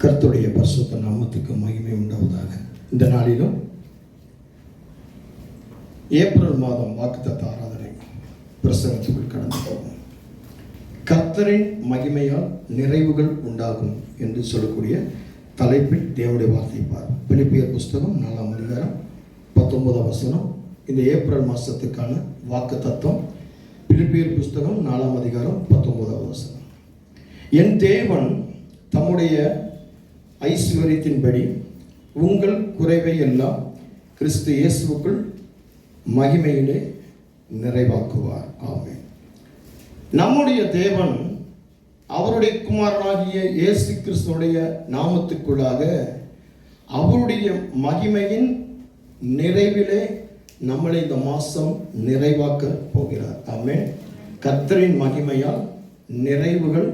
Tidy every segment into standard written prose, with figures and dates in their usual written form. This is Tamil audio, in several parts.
கர்த்தருடைய பரிசுத்த நாமத்துக்கு மகிமை உண்டாவதாக. இந்த நாளிலும் ஏப்ரல் மாதம் வாக்குத்தத்த ஆராதனை பிரசங்கத்துக்குள் கடந்து போகும். கர்த்தரின் மகிமையால் நிறைவுகள் உண்டாகும் என்று சொல்லக்கூடிய தலைப்பில் தேவனுடைய வார்த்தை பார். பிலிப்பியர் புஸ்தகம் 4ஆம் அதிகாரம் 19ஆம் வசனம். இந்த ஏப்ரல் மாதத்துக்கான வாக்கு தத்துவம் பிலிப்பியர் புஸ்தகம் 4ஆம் அதிகாரம் 19ஆம் வசனம். என் தேவன் தம்முடைய ஐஸ்வரியத்தின்படி உங்கள் குறைவை எல்லாம் கிறிஸ்து இயேசுவுக்குள் மகிமையிலே நிறைவாக்குவார். ஆமென். நம்முடைய தேவன் அவருடைய குமாரனாகிய இயேசு கிறிஸ்துடைய நாமத்துக்குள்ளாக அவருடைய மகிமையின் நிறைவிலே நம்மளை இந்த மாதம் நிறைவாக்க போகிறார். ஆமென். கர்த்தரின் மகிமையால் நிறைவுகள்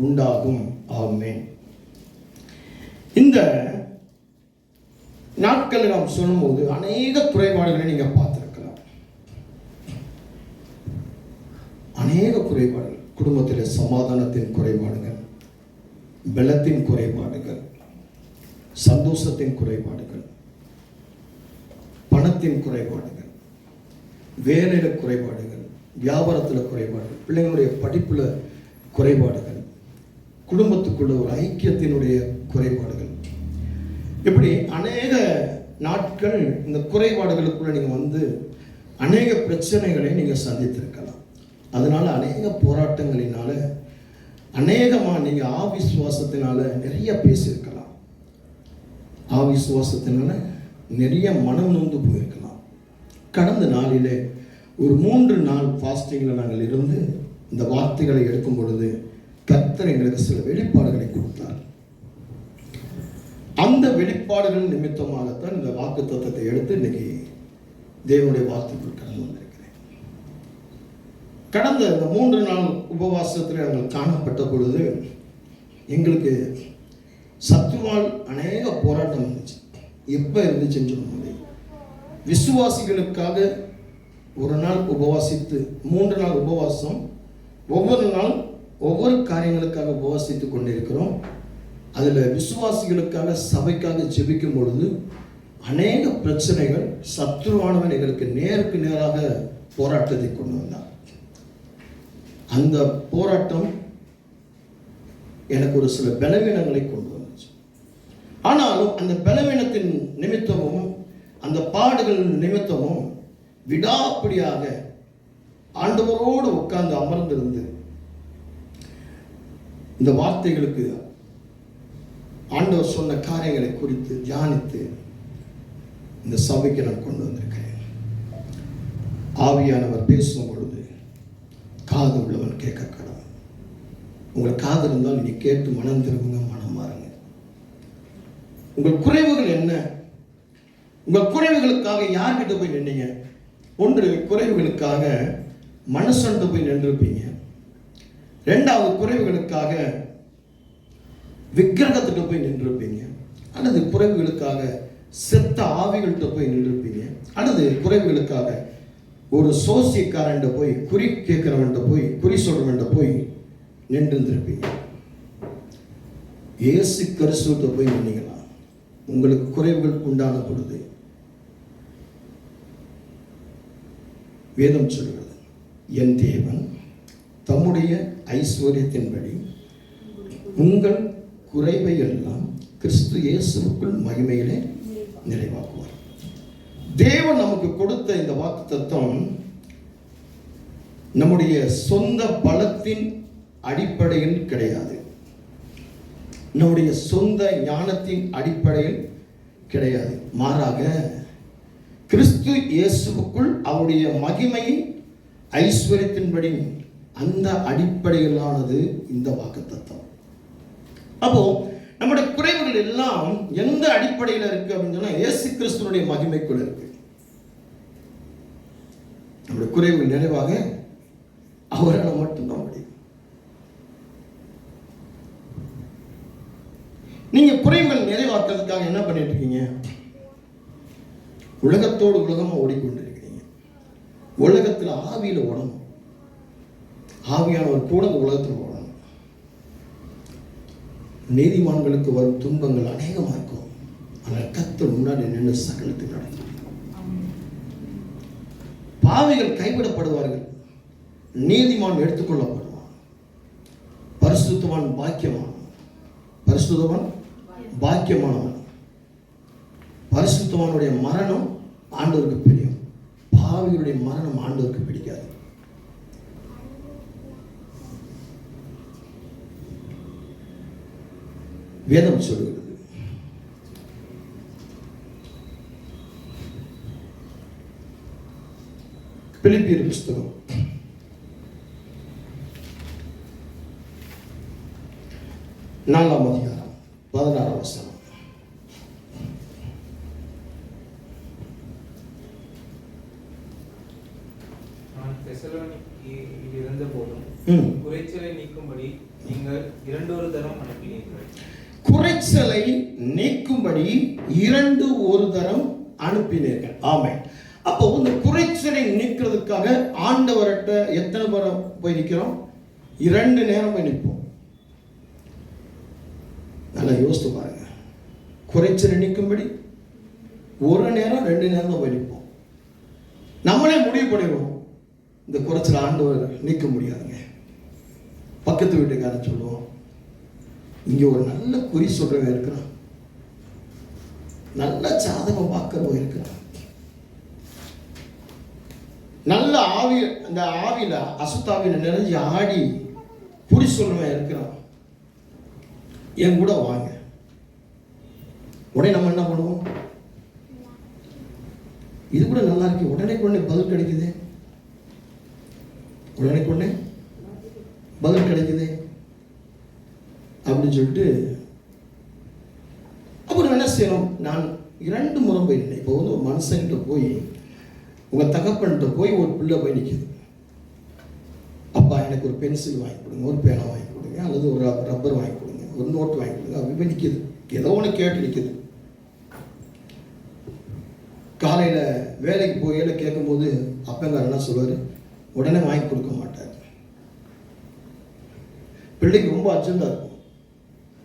உண்டாகும். ஆமென். இந்த நாட்களில் நாம் சொல்லும்போது அநேக குறைபாடுகளை நீங்க பார்த்திருக்கலாம். அநேக குறைபாடுகள், குடும்பத்தில் சமாதானத்தின் குறைபாடுகள், பலத்தின் குறைபாடுகள், சந்தோஷத்தின் குறைபாடுகள், பணத்தின் குறைபாடுகள், வேலையில குறைபாடுகள், வியாபாரத்தில் குறைபாடுகள், பிள்ளைங்களுடைய படிப்புல குறைபாடுகள், குடும்பத்துக்குள்ள ஒரு ஐக்கியத்தினுடைய குறைபாடுகள், இப்படி அநேக நாட்கள் இந்த குறைபாடுகளுக்குள்ள நீங்க வந்து அநேக பிரச்சனைகளை நீங்க சந்தித்திருக்கலாம். அதனால அநேக போராட்டங்களினால அநேகமா நீங்க ஆவிசுவாசத்தினால நிறைய பேசியிருக்கலாம். ஆவிசுவாசத்தினால நிறைய மனம் நொந்து போயிருக்கலாம். கடந்த நாளிலே ஒரு 3 நாள் ஃபாஸ்டிங்கில் நாங்கள் இருந்து இந்த வார்த்தைகளை எடுக்கும் பொழுது கர்த்தர் எங்களுக்கு சில வெளிப்பாடுகளை கொடுத்தார். அந்த வெளிப்பாடுகள் நிமித்தமாகத்தான் இந்த வாக்கு தத்தத்தை எடுத்து இன்னைக்கு தேவனுடைய வார்த்தைக்குள் கடந்து வந்திருக்கிறேன். கடந்த இந்த 3 நாள் உபவாசத்தில் நாங்கள் காணப்பட்ட பொழுது எங்களுக்கு சத்துருவால் அநேக போராட்டம் இருந்துச்சு. எப்போ இருந்துச்சுன்னு சொல்லும்போது, விசுவாசிகளுக்காக ஒரு நாள் உபவாசித்து 3 நாள் உபவாசம், ஒவ்வொரு நாள் ஒவ்வொரு காரியங்களுக்காக உபவாசித்து கொண்டிருக்கிறோம். அதில் விசுவாசிகளுக்காக சபைக்காக ஜெபிக்கும் பொழுது அநேக பிரச்சனைகள், சத்துருவானவன் எங்களுக்கு நேருக்கு நேராக போராட்டத்தை கொண்டு வந்தார். அந்த போராட்டம் எனக்கு ஒரு சில பலவீனங்களை கொண்டு வந்துச்சு. ஆனாலும் அந்த பலவீனத்தின் நிமித்தமும் அந்த பாடுகள் நிமித்தமும் விடாப்பிடியாக ஆண்டவரோடு உட்கார்ந்து அமர்ந்திருந்து இந்த வார்த்தைகளுக்கு ஆண்டவர் சொன்ன காரியங்களை குறித்து தியானித்து இந்த சபைக்கு நான் கொண்டு வந்திருக்கிறேன். ஆவியானவர் பேசும் பொழுது காது உள்ளவன் கேட்க கடவுள். உங்களுக்கு காது இருந்தால் நீங்க கேட்டு மனம் திரும்புங்க, மனம் மாறுங்க. உங்கள் குறைவுகள் என்ன? உங்கள் குறைவுகளுக்காக யார்கிட்ட போய் நின்னீங்க? ஒன்று, குறைவுகளுக்காக மனுஷன்கிட்ட போய் நின்றுருப்பீங்க. 2வது, குறைவுகளுக்காக விக்கிரகத்திட்ட போய் நின்றுருப்பீங்க. அல்லது குறைவுகளுக்காக செத்த ஆவிகள்கிட்ட போய் நின்றுருப்பீங்க. அல்லது குறைவுகளுக்காக ஒரு சோசியக்காரன்ட்ட போய், குறி கேட்கிறவன்ட்ட போய், குறி சொல்றவன்ட்ட போய் நின்றுருப்பீங்க. இயேசு கிறிஸ்துவிட்ட போய் நின்னீங்களா? உங்களுக்கு குறைவுகள் உண்டான பொழுது வேதம் சொல்கிறது, என் தேவன் தம்முடைய ஐஸ்வரியத்தின்படி உங்கள் குறைவை எல்லாம் கிறிஸ்து இயேசுவுக்குள் மகிமையிலே நிறைவாக்குவார். தேவன் நமக்கு கொடுத்த இந்த வாக்கு தத்துவம் நம்முடைய சொந்த பலத்தின் அடிப்படையில் கிடையாது. நம்முடைய சொந்த ஞானத்தின் அடிப்படையில் கிடையாது. மாறாக கிறிஸ்து இயேசுவுக்குள் அவருடைய மகிமை ஐஸ்வரியத்தின்படி அந்த அடிப்படையிலானது இந்த வாக்கு தத்துவம். அப்போ நம்முடைய குறைவுகள் எல்லாம் எந்த அடிப்படையில் இருக்கு அப்படின்னு சொன்னா, இயேசு கிறிஸ்துவனுடைய மகிமைக்குள் இருக்கு. நம்முடைய குறைவுகள் நிறைவாக அவரால் மட்டும்தான் முடியும். நீங்க குறைவுகள் நிறைவாக்குறதுக்காக என்ன பண்ணிட்டு இருக்கீங்க? உலகத்தோடு உலகமா ஓடிக்கொண்டிருக்கிறீங்க. உலகத்தில் ஆவியில ஓடணும். ஆவியானவர் கூட இந்த உலகத்தில் ஓடணும். நீதிமான்களுக்கு வரும் துன்பங்கள் அநேகமாக இருக்கும். ஆனால் கர்த்தர் முன்னாடி நின்று சகலத்தை நடத்தும். பாவிகள் கைவிடப்படுவார்கள், நீதிமான் எடுத்துக்கொள்ளப்படுவான். பரிசுத்தவான் பாக்கியமானவன். பரிசுத்தவான் பாக்கியமானவன். பரிசுத்தவானுடைய மரணம் ஆண்டவருக்கு பிடிக்கும், பாவிகளுடைய மரணம் ஆண்டவருக்கு பிடிக்காது. வேதம் சொல்லுகிறது. பிலிப்பியர் புஸ்தகம் 4ஆம் அதிகாரம் 16ஆம் வசனம். நான் தெசலோனிக்கேயில் இருந்த போதும் குறைச்சலை நீக்கும்படி நீங்கள் இரண்டொரு தரம் அனுப்பினீர்கள். குறைச்சலை நீக்கும்படி இரண்டு ஒரு தரம் அனுப்பினீர்கள். ஆமென். அப்போ இந்த குறைச்சலை நீக்கிறதுக்காக ஆண்டவர்கிட்ட எத்தனை முறை போய் நிற்கிறோம்? 2 நேரம் போய் நிற்போம். நல்லா யோசித்து பாருங்க. குறைச்சலை நீக்கும்படி ஒரு நேரம் 2 நேரம் போய் நிற்போம். நம்மளே முடிவு பண்ணிடுவோம், இந்த குறைச்சல் ஆண்டவர் நீக்க முடியாதுங்க. பக்கத்து வீட்டுக்காரன் சொல்லுவோம், இங்கே ஒரு நல்ல குறி சொல்றவன் இருக்கிறான், நல்ல ஜாதகம் பார்க்கிறவன் இருக்கிறான், நல்ல ஆவி, அந்த ஆவியில அசுத்தாவியில நிறைஞ்சு ஆடி குறி சொல்றவன் இருக்கிறான், என் கூட வாங்க. உடனே நம்ம என்ன பண்ணுவோம்? இது கூட நல்லா இருக்கு, உடனே பதில் கிடைக்குது, உடனே பதில் கிடைக்குது அப்படின்னு சொல்லிட்டு அப்புறம் என்ன செய்யணும்? நான் 2 முறை போய் நின்னேன். இப்போ ஒரு மனுஷன்கிட்ட போய், உங்க தகப்பன்கிட்ட போய் ஒரு பிள்ளை போய் நிற்கிது, அப்பா எனக்கு ஒரு பென்சில் வாங்கி கொடுங்க, ஒரு பேனா வாங்கி கொடுங்க, அல்லது ஒரு ரப்பர் வாங்கி கொடுங்க, ஒரு நோட்டு வாங்கி கொடுங்க. அப்படி நிற்கிது, ஏதோ ஒன்று கேட்டு நிற்கிது. காலையில் வேலைக்கு போகையில கேட்கும்போது அப்பங்கார் என்ன சொல்லுவார்? உடனே வாங்கி கொடுக்க மாட்டார். பிள்ளைக்கு ரொம்ப அர்ஜென்ட்டாக இருக்கும்,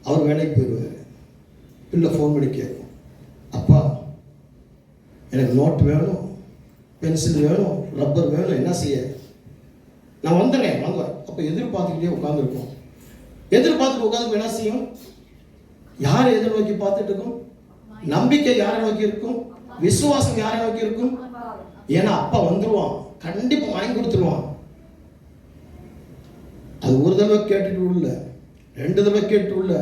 அவர் வேலைக்கு போயிடுவார். பிள்ளை ஃபோன் பண்ணி கேட்கும், அப்பா எனக்கு நோட் வேணும், பென்சில் வேணும், ரப்பர் வேணும், என்ன செய்ய? நான் வந்துடுறேன் வாங்குவேன். அப்போ எதிர்பார்த்துக்கிட்டே உட்காந்துருக்கோம். எதிர்பார்த்துட்டு உட்காந்து என்ன செய்யும்? யாரை எதிர்நோக்கி பார்த்துட்டு இருக்கும்? நம்பிக்கை யாரை நோக்கி இருக்கும்? விசுவாசம் யாரை நோக்கி இருக்கும்? ஏன்னா அப்பா வந்துருவான், கண்டிப்பா வாங்கி கொடுத்துருவான். அது ஒரு தடவை கேட்டுட்டு உள்ள, 2 தடவை கேட்டு உள்ள,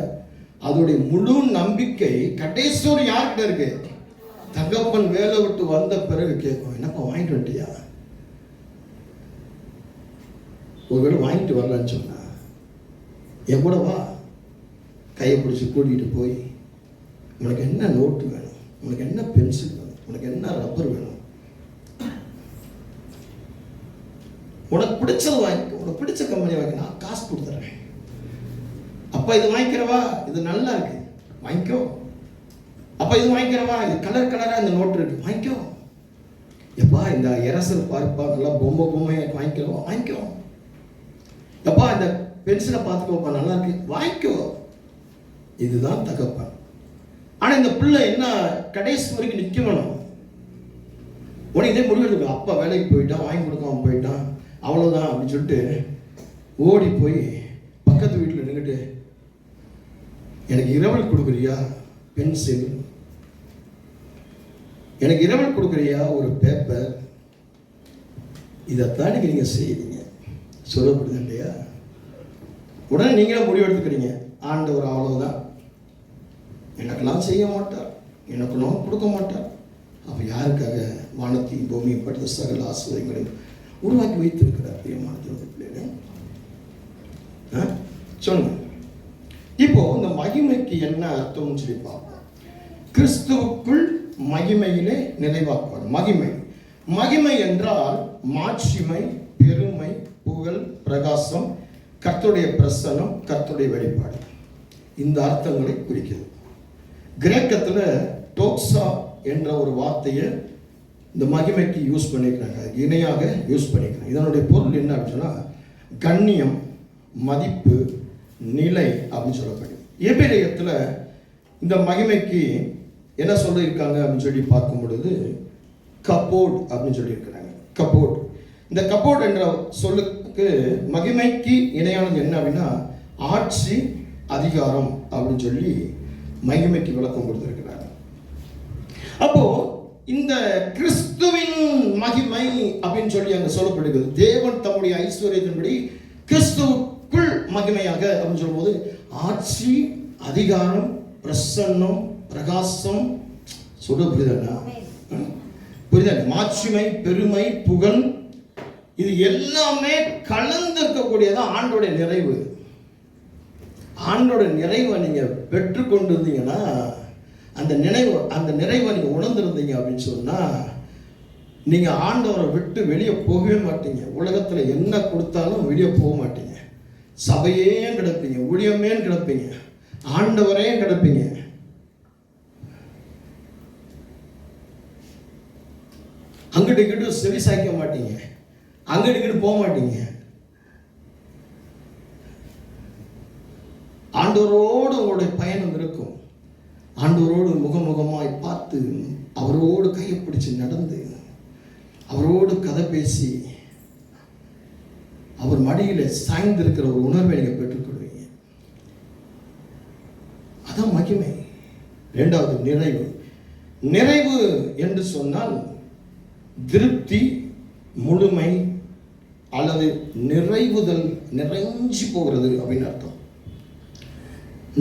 அதோடைய முழு நம்பிக்கை கடைசியோடு யார்கிட்ட இருக்கு? தகப்பன் வேலை விட்டு வந்த பிறகு கேட்கும், என்னப்பா வாங்கிட்டு வந்துட்டியா? ஒருவேளை வாங்கிட்டு வரலன்னு சொன்னா, என் கூட வா, கையை பிடிச்சி கூட்டிகிட்டு போய், உனக்கு என்ன நோட்டு வேணும், உனக்கு என்ன பென்சில் வேணும், உனக்கு என்ன ரப்பர் வேணும், உனக்கு பிடிச்சது வாங்கிக்க, உனக்கு பிடிச்ச கம்பெனி வாங்கி, நான் காசு கொடுத்துட்றேன். அப்பா இது வாங்கிக்கிறவா, இது நல்லா இருக்கு வாங்கிக்கோ. அப்பா இது வாங்கிக்கிறவா, இது கலர் கலராக இந்த நோட்டு இருக்கு வாங்கிக்கோ. எப்பா இந்த இரசல் பார்ப்பா, நல்லா பொம்மையை வாங்கிக்கிறவா வாங்கிக்கோ. எப்பா இந்த பென்சிலை பார்த்துக்கோப்பா நல்லா இருக்கு வாங்கிக்கோ. இதுதான் தகப்பன். ஆனால் இந்த பிள்ளை என்ன கடைசி வரைக்கும் நிற்க வேணும். உடனே இதே முடிவு, அப்பா வேலைக்கு போயிட்டான், வாங்கி கொடுக்காம போயிட்டான், அவ்வளோதான் அப்படின்னு சொல்லிட்டு ஓடி போய் பக்கத்து வீட்டில் நின்றுட்டு, எனக்கு இரவல் கொடுக்குறியா பென்சில், எனக்கு இரவல் கொடுக்குறியா ஒரு பேப்பர், இதைத்தானே நீங்கள் செய்யறீங்க சொல்லப்படுது இல்லையா? உடனே நீங்களும் முடிவு எடுத்துக்கிறீங்க, ஆண்டவர் அவ்வளவுதான், எனக்கெல்லாம் செய்ய மாட்டார், எனக்கெல்லாம் கொடுக்க மாட்டார். அப்போ யாருக்காக வானத்தையும் பூமியும் படுத்த சகல ஆசீர்வாதங்களையும் உருவாக்கி வைத்திருக்கிறார் பிரியமான பிள்ளைகளே? சொல்லுங்க. இப்போ இந்த மகிமைக்கு என்ன அர்த்தம்னு சொல்லி பார்ப்போம். கிறிஸ்துவுக்குள் மகிமையிலே நிறைவாக்குவார். மகிமை என்றால் மாட்சிமை, பெருமை, புகழ், பிரகாசம், கர்த்தருடைய பிரசன்னம், கர்த்தருடைய வெளிப்பாடு, இந்த அர்த்தங்களை குறிக்கிறது. கிரேக்கத்தில் டோக்ஸா என்ற ஒரு வார்த்தையை இந்த மகிமைக்கு யூஸ் பண்ணிக்கிறாங்க, இணையாக யூஸ் பண்ணிக்கிறாங்க. இதனுடைய பொருள் என்ன அப்படின்னு சொன்னால் கண்ணியம், மதிப்பு, நிலை அப்படின்னு சொல்லப்படுது. எபிரேயத்தில் இந்த மகிமைக்கு என்ன சொல்லியிருக்காங்க அப்படின்னு சொல்லி பார்க்கும் பொழுது கபோட் அப்படின்னு சொல்லியிருக்கிறாங்க. கபோட், இந்த கபோட் என்ற சொல்லுக்கு மகிமைக்கு இணையானது என்ன அப்படின்னா ஆட்சி, அதிகாரம் அப்படின்னு சொல்லி மகிமைக்கு விளக்கம் கொடுத்திருக்கிறாங்க. அப்போ இந்த கிறிஸ்துவின் மகிமை அப்படின்னு சொல்லி அங்க சொல்லப்படுகிறது. தேவன் தம்முடைய ஐஸ்வர்யத்தின்படி கிறிஸ்துவுக்குள் மகிமையாக அப்படின்னு சொல்லும்போது ஆட்சி, அதிகாரம், பிரசன்னம், பிரகாசம், சொல்ல புரியுதா? மாட்சிமை, பெருமை, புகழ், இது எல்லாமே கலந்திருக்கக்கூடியதான் ஆண்டோடைய நிறைவு. ஆண்டோட நிறைவை நீங்க பெற்றுக்கொண்டு இருந்தீங்கன்னா, அந்த நிறைவை நீங்க உணர்ந்திருந்தீங்க அப்படின்னு சொன்னா நீங்க ஆண்டவரை விட்டு வெளியே போகவே மாட்டீங்க. உலகத்துல என்ன கொடுத்தாலும் வெளியே போக மாட்டீங்க. சபையே கிடப்பீங்க, ஊழியமே கிடப்பீங்க, ஆண்டவரே கிடப்பீங்க. அங்கிட்டு இங்கிட்டு செவி சாய்க்க மாட்டீங்க, அங்கிட்டு இங்கிட்டு போக மாட்டீங்க. ஆண்டவரோடு உங்களுடைய பயணம் இருக்கும். ஆண்டவரோடு முகமுகமாய் பார்த்து அவரோடு கையை பிடிச்சு நடந்து அவரோடு கதை பேசி அவர் மடியில சாய்ந்திருக்கிற ஒரு உணர்வை நீங்க பெற்றுக்கொள்வீங்க. அதான் மகிமை. இரண்டாவது நிறைவு. நிறைவு என்று சொன்னால் திருப்தி, முழுமை அல்லது நிறைவுதல், நிறைஞ்சு போகிறது அப்படின்னு அர்த்தம்.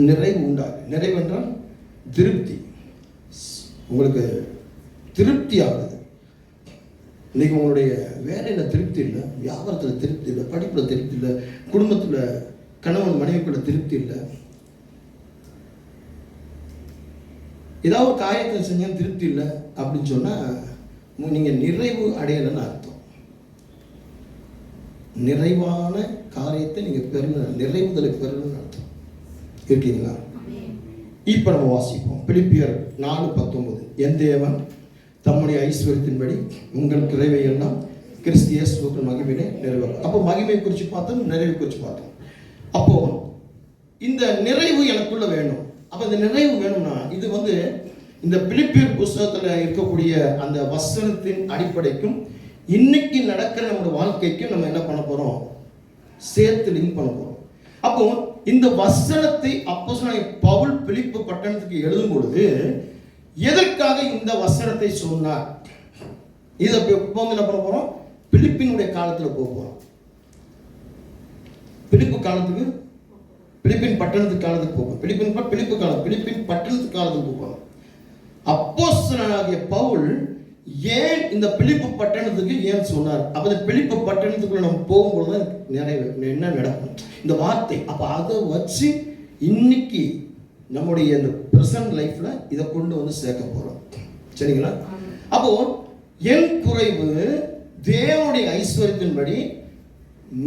நிறைவு உண்டாகு. நிறைவு என்றால் திருப்தி. உங்களுக்கு திருப்தி ஆகுது. இன்னைக்கு உங்களுடைய வேலையில் திருப்தி இல்லை, வியாபாரத்தில் திருப்தி இல்லை, படிப்பில் திருப்தி இல்லை, குடும்பத்தில் கணவன் மனைவிக்குள்ள திருப்தி இல்லை, ஏதாவது ஒரு காரியத்தை செஞ்சா திருப்தி இல்லை அப்படின்னு சொன்னால் நீங்கள் நிறைவு அடையலைன்னு அர்த்தம். நிறைவான காரியத்தை நீங்கள் பெறணும், நிறைவுதலை பெறணும்னு அர்த்தம். இருக்கீங்களா? இப்போ நம்ம வாசிப்போம். பிலிப்பியர் 4:19. என் தேவன் தம்முடைய ஐஸ்வர்யத்தின்படி உங்கள் குறைவை எல்லாம் கிறிஸ்து இயேசுவுக்குள் மகிமையை நிறைவேறும். அப்போ மகிமை குறித்து பார்த்தோம், நிறைவு குறித்து பார்த்தோம். அப்போ இந்த நிறைவு எனக்குள்ள வேணும். அப்போ இந்த நிறைவு வேணும்னா இது இந்த பிலிப்பியர் புஸ்தகத்தில் இருக்கக்கூடிய அந்த வசனத்தின் அடிப்படைக்கும் இன்னைக்கு நடக்கிற நம்முடைய வாழ்க்கைக்கும் நம்ம என்ன பண்ண போறோம்? சேர்த்து லிங்க் பண்ண போறோம். அப்போ இந்த வசனத்தை அப்போஸ்தலனாகிய பவுல் பிலிப்பு பட்டணத்துக்கு எழுதும் பொழுது எதற்காக இந்த வசனத்தை சொன்னார்? இதை இப்போ என்ன பண்ண போறோம்? பிலிப்பினுடைய காலத்தில் போக போறோம். பிலிப்பு காலத்துக்கு, பிலிப்பின் பட்டணத்துக்கு காலத்துக்கு போகும். பிலிப்பின் பட்டணத்துக்கு காலத்துக்கு போகிறோம். அப்போஸ்தலனாகிய பவுல் ஏன் இந்த பிலிப்பு பட்டணத்துக்கு ஏன் சொன்னார்? அப்ப இந்த பிலிப்பு பட்டணத்துக்குள்ள நம்ம போகும்போது நிறைய என்ன நடக்கும் இந்த வார்த்தை. அப்ப அதை வச்சு இன்னைக்கு நம்முடைய இந்த பிரசன்ட் லைஃப்ல இதை கொண்டு சேர்க்க போறோம். சரிங்களா? அப்போ என் குறைவு தேவனுடைய ஐஸ்வர்யத்தின்படி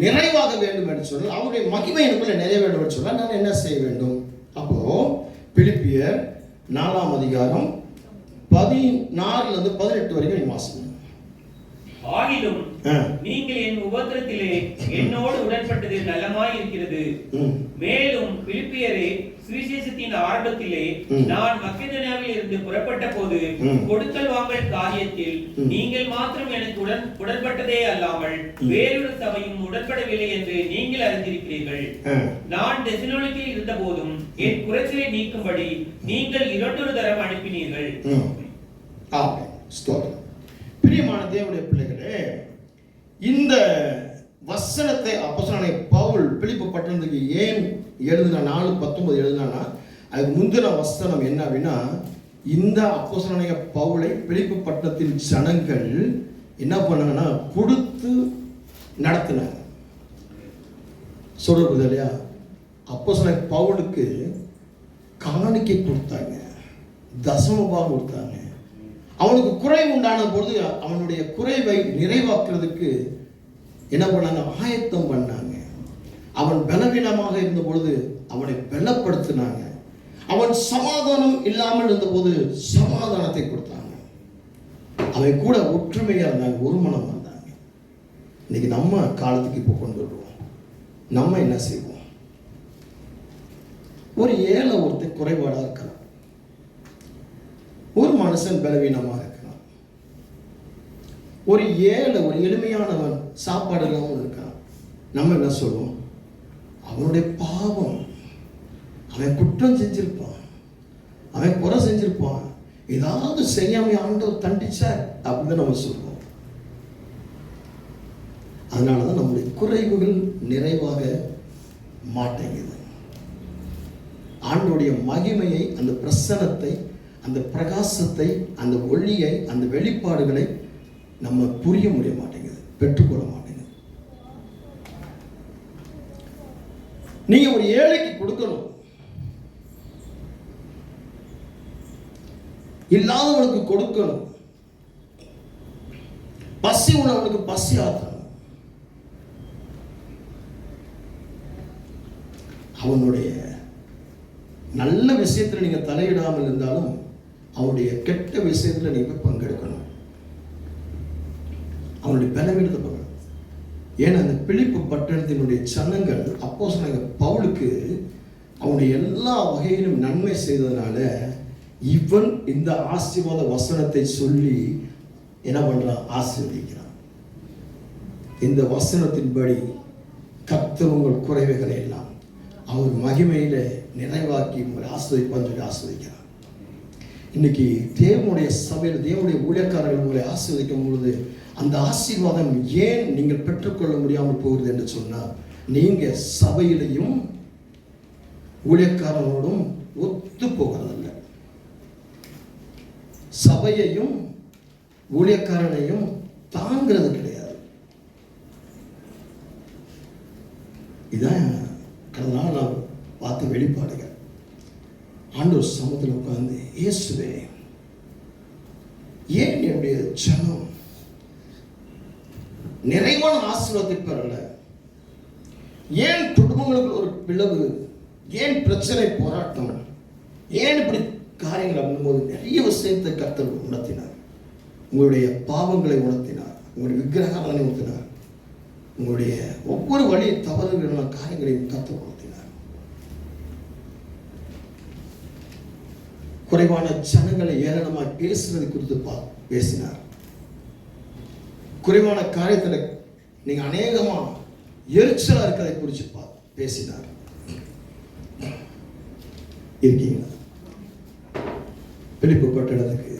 நிறைவாக வேண்டும் என்று சொன்னால், அவருடைய மகிமை எனக்குள்ள நிறைய வேண்டும் என்று சொன்னால் நான் என்ன செய்ய வேண்டும்? அப்போ பிலிப்பியர் 4ஆம் அதிகாரம் 14-18 வரைக்கும் வாசிக்கணும். ஆகிலும் நீங்கள் என் உபத்திரத்திலே என்னோடு உடன்பட்டது நலமாய் இருக்கிறது. மேலும் பிலிப்பியரே, சுவிசேஷத்தின் ஆரம்பத்திலே நான் மக்கெதோனியாவில் இருந்து புறப்பட்ட போது கொடுக்கல் வாங்கல் காரியத்தில் நீங்கள் மாத்திரம் எனக்கு உடன்பட்டதே அல்லாமல் வேறொரு சபையும் உடன்படவில்லை என்று நீங்கள் அறிந்திருக்கிறீர்கள். நான் தெசலோனிக்கேயில் இருந்த போதும் என் குறைச்சலை நீக்கும்படி நீங்கள் 2 தரம் அனுப்பினீர்கள். பிரியமான தேவனுடைய பிள்ளைகளே, இந்த வசனத்தை அப்போஸ்தலனாகிய பவுல் பிலிப்பு பட்டணத்துக்கு ஏன் எழுதினா 4:19 எழுதினான்னா, அதுக்கு முந்தின வசனம் என்ன அப்படின்னா, இந்த அப்போஸ்தலனாகிய பவுலை பிலிப்பு பட்டணத்தின் ஜனங்கள் என்ன பண்ணாங்கன்னா கொடுத்து நடத்தினாங்க. சொல்றது இல்லையா? அப்போஸ்தலனாகிய பவுலுக்கு காணிக்கை கொடுத்தாங்க, தசமபாகம் கொடுத்தாங்க. அவனுக்கு குறை உண்டான பொழுது அவனுடைய குறைவை நிறைவாக்குறதுக்கு என்ன பண்ணாங்க? ஆயத்தம் பண்ணாங்க. அவன் பலவீனமாக இருந்த பொழுது அவனை பலப்படுத்தினாங்க. அவன் சமாதானம் இல்லாமல் இருந்தபோது சமாதானத்தை கொடுத்தாங்க. அவன் கூட ஒற்றுமையா இருந்தாங்க, ஒரு மனம் வந்தாங்க. இன்னைக்கு நம்ம காலத்துக்கு இப்போ கொண்டு வருவோம். நம்ம என்ன செய்வோம்? ஒரு ஏழை ஒருத்தர் குறைபாடாக இருக்கிறான், ஒரு மனுஷன் பலவீனமாக இருக்கிறான், ஒரு ஏழை ஒரு எளிமையானவன் சாப்பாடு இல்லாமல் இருக்கான். நம்ம என்ன சொல்லுவோம்? அவனுடைய பாவம், அவன் குற்றம் செஞ்சிருப்பான், அவன் குறை செஞ்சிருப்பான், ஏதாவது செய்யாம ஆண்டவர் தண்டிச்சார் அப்படின்னு நம்ம சொல்லுவோம். அதனாலதான் நம்முடைய குறைவுகள் நிறைவாக மாட்டேங்குது. ஆண்டோடைய மகிமையை, அந்த பிரசன்னத்தை, அந்த பிரகாசத்தை, அந்த ஒளியை, அந்த வெளிப்பாடுகளை நம்ம புரிய முடிய மாட்டேங்குது, பெற்றுக்கொள்ள மாட்டேங்குது. நீங்க ஒரு ஏழைக்கு கொடுக்கணும், இல்லாதவனுக்கு கொடுக்கணும், பசி உணவனுக்கு பசி ஆத்தணும். அவனுடைய நல்ல விஷயத்துல நீங்க தலையிடாமல் இருந்தாலும் அவனுடைய கெட்ட விஷயத்துல நீங்க பங்கெடுக்கணும். அவனுடைய பலவீனத்தை பங்கு. ஏன்னா அந்த பிலிப்பு பட்டணத்தினுடைய சனங்கள் அப்போஸ்தலனாகிய பவுலுக்கு அவனுடைய எல்லா வகையிலும் நன்மை செய்ததுனால இவன் இந்த ஆசீர்வாத வசனத்தை சொல்லி என்ன பண்றான்? ஆசீர்வதிக்கிறான். இந்த வசனத்தின்படி கர்த்தர் உங்கள் குறைவுகளை எல்லாம் அவர் மகிமையில நிறைவாக்கி உங்களை ஆஸ்வதிப்பான்னு சொல்லி ஆஸ்வதிக்கிறார். இன்னைக்கு தேவனுடைய சபையில் தேவனுடைய ஊழியக்காரர்கள் உங்களை ஆசீர்வதிக்கும் பொழுது அந்த ஆசீர்வாதம் ஏன் நீங்கள் பெற்றுக்கொள்ள முடியாமல் போகிறது என்று சொன்னால், நீங்க சபையிலையும் ஊழியக்காரனோடும் ஒத்து போகிறதில்ல, சபையையும் ஊழியக்காரனையும் தாங்கிறது கிடையாது. இதான் கடந்த நாள் நான் பார்த்த வெளிப்பாடுகள். ஆண்டவர் சமூகத்தில் உட்கார்ந்து, இயேசுவே ஏன் என்னுடைய ஜனம் நிறைவான ஆசீர்வாதத்தை பெறல? ஏன் குடும்பங்களுக்கு ஒரு பிளவு? ஏன் பிரச்சனை, போராட்டம்? ஏன் இப்படி காரியங்கள் அப்படின்போது நிறைய விஷயத்தை கர்த்தர் உணர்த்தினார். உங்களுடைய பாவங்களை உணர்த்தினார், உங்களுடைய விக்கிரகங்களை உணர்த்தினார், உங்களுடைய ஒவ்வொரு வழி தவறுகளான காரியங்களையும் கர்த்தர் உணர்த்தினார். குறைவான ஜனங்களை ஏளனமாக பேசுறது குறித்து பேசினார். குறைவான காரியத்தில் நீங்க அநேகமா எரிச்சலா இருக்கிறதை குறித்து பேசினார். இருக்கீங்களா? பிலிப்பு பட்டணத்துக்கு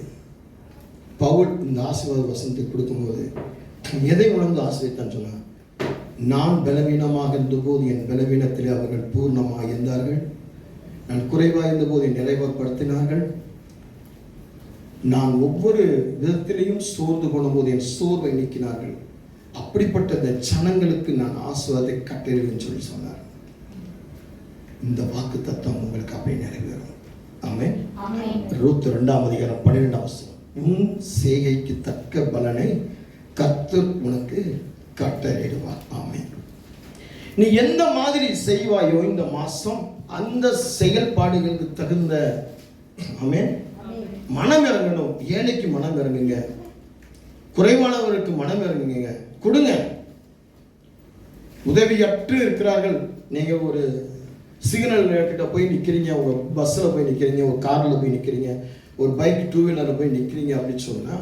பவுல் இந்த ஆசீர்வாத வசனத்தை கொடுக்கும்போது எதை உணர்ந்து ஆசீர்வதித்தான் சொன்னா, நான் பலவீனமாக இருந்தபோது என் பலவீனத்திலே அவர்கள் பூர்ணமாக இருந்தார்கள், நான் குறைவாக இருந்தபோது நிறைவுபடுத்தினார்கள், நான் ஒவ்வொரு விதத்திலையும் சோர்ந்து போனபோது என் சோர்வை நீக்கினார்கள், அப்படிப்பட்ட இந்த ஜனங்களுக்கு நான் ஆசீர்வாதத்தை கட்டளையிடுவேன்னு சொல்லி சொன்னார். இந்த வாக்கு தத்துவம் உங்களுக்கு அப்படியே நிறைவேறும். ஆமென். ரூத் 2:12 உன் செய்கைக்கு தக்க பலனை கர்த்தர் உனக்கு கட்டளையிடுவார். ஆமென். நீ எந்த மாதிரி செய்வாயோ இந்த மாசம் அந்த செயல்பாடுகளுக்கு தகுந்த ஆமென் மனம் இறங்கணும். ஏழைக்கு மனம் இறங்குங்க, குறைவானவருக்கு மனம் இறங்குங்க, கொடுங்க. உதவியற்று இருக்கிறார்கள். நீங்க ஒரு சிக்னல் கிட்ட போய் நிக்கிறீங்க, உங்க பஸ்ல போய் நிக்கிறீங்க, ஒரு கார்ல போய் நிக்கிறீங்க, ஒரு பைக் 2 வீலர்ல போய் நிக்கிறீங்க அப்படின்னு சொன்னா,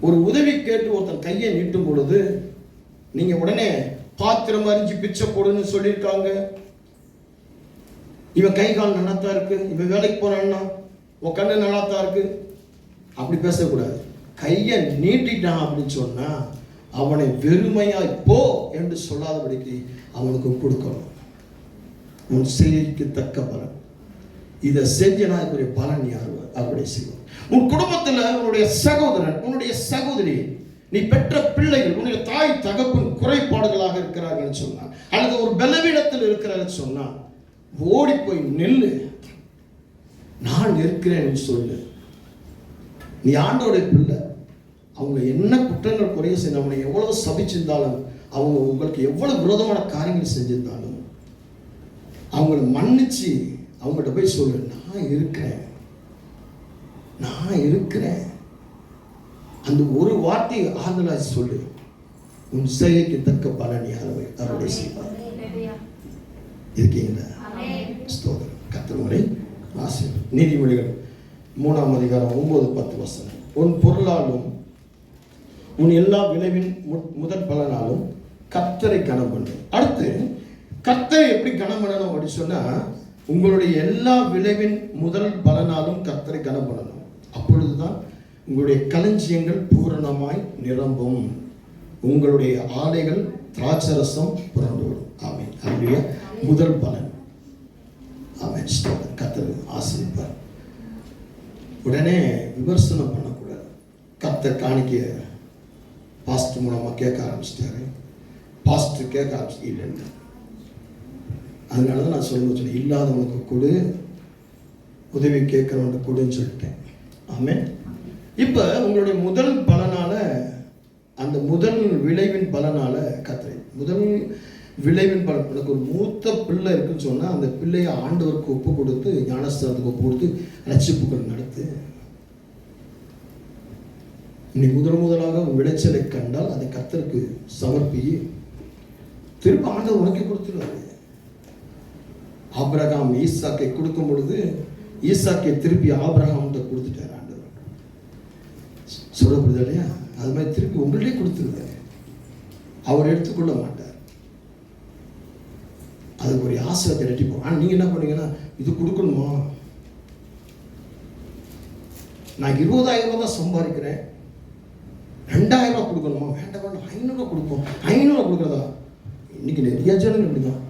ஒரு உதவி கேட்டு ஒருத்தன் கையை நீட்டும் பொழுது நீங்க உடனே பாத்திரம் அறிஞ்சு பிச்சை போடுன்னு சொல்லியிருக்காங்க, இவன் கை கால் நல்லாத்தான் இருக்கு, இவன் வேலைக்கு போறான்னா உன் கண்ணு நல்லாத்தான் இருக்கு, அப்படி பேசக்கூடாது. கையை நீட்டிட்டான் அப்படின்னு சொன்னா அவனை வெறுமையாய் போ என்று சொல்லாதபடிக்கு அவனுக்கு கொடுக்கணும். உன் செய்திக்கு தக்க பலன். இதை செஞ்சனா இதுடைய பலன் யார் அவருடைய செய்வோம். உன் குடும்பத்தில் உன்னுடைய சகோதரன், உன்னுடைய சகோதரி, நீ பெற்ற பிள்ளைகள், உன்னுடைய தாய் தகப்பன் குறைபாடுகளாக இருக்கிறார்கள் சொன்னா, அல்லது ஒரு பலவீனத்தில் இருக்கிறார்கள் சொன்னா, ஓடி போய் நில்லு, நான் இருக்கிறேன் சொல்லு. நீ ஆண்டோடைய பிள்ளை. அவங்க என்ன குற்றங்கள் குறைய செய்ய, அவனை எவ்வளவு சபிச்சிருந்தாலும், அவங்க உங்களுக்கு எவ்வளவு விரோதமான காரியங்கள் செஞ்சிருந்தாலும் அவங்கள மன்னிச்சு அவங்கள்ட்ட போய் சொல்லு, நான் இருக்கிறேன், நான் இருக்கிறேன். அந்த ஒரு வார்த்தை ஆறுதலாக சொல்லு. உன் செய்கைக்கு தக்க பலன் யாரை அவருடைய செய்வார். இருக்கீங்களா? ஸ்தோத்திரம். கர்த்தர் உங்களை நீதிமொழிகள் 3ஆம் அதிகாரம் 9-10 உன் பொருளாலும் உன் எல்லா விளைவின் முதல் பலனாலும் கர்த்தரை கனம் பண்ணு. அடுத்து கர்த்தரை எப்படி கனம் பண்ணணும் அப்படின்னு சொன்னா, உங்களுடைய எல்லா விளைவின் முதல் பலனாலும் கர்த்தரை கனம் பண்ணணும். அப்பொழுதுதான் உங்களுடைய களஞ்சியங்கள் பூரணமாய் நிரம்பும், உங்களுடைய ஆலைகள் திராட்சரசம் புரண்டோடும். ஆமென். அவருடைய முதல் பலன். ஆமென். கர்த்தர் ஆசீர்வதிப்பார். உடனே விமர்சனம் பண்ணக்கூடாது. கர்த்தர் காணிக்கைய பாஸ்டர் மூலமா கேட்க ஆரம்பிச்சிட்டாரு, பாஸ்டர் கேட்க ஆரம்பிச்சு இல்லைன்னு. அதனாலதான் நான் சொன்னேன், இல்லாதவனுக்கு கொடு, உதவி கேட்கிறவனுக்கு கொடுன்னு சொல்லிட்டேன். ஆமென். இப்ப உங்களுடைய முதல் பலனால, அந்த முதல் விளைவின் பலனால கர்த்தரை முதல் விளைவின் பலன். எனக்கு ஒரு மூத்த பிள்ளை இருக்குன்னு சொன்னா, அந்த பிள்ளையை ஆண்டவருக்கு ஒப்பு கொடுத்து, ஞானஸ்தானத்துக்கு ஒப்பு கொடுத்து ரட்சிப்புகள் நடத்து. நீ முதலாக விளைச்சலை கண்டால் அதை கர்த்தருக்கு சமர்ப்பி, திரும்ப ஆண்டவர் உனக்கே கொடுத்துருவாரு. ஆபிரகாம் ஈசாக்கை கொடுக்கும் பொழுது ஈசாக்கை திருப்பி ஆபிரகாம் கொடுத்துட்டார் ஆண்டவர். சொல்லப்படுது இல்லையா? அது மாதிரி திருப்பி உங்களே கொடுத்துருவாரு. அவர் எடுத்துக்கொள்ள மாட்டார். அதுக்கு ஒரு ஆசை திரட்டிப்போம். ஆனால் நீங்க என்ன பண்ணீங்கன்னா, இது கொடுக்கணுமா, நான் 20,000 தான் சம்பாதிக்கிறேன், 2,000 ரூபா கொடுக்கணுமா, வேண்டாம் 500 ரூபா கொடுப்போம். 500 ரூபா கொடுக்குறதா? இன்னைக்கு நிறைய ஜனம் இப்படிதான்.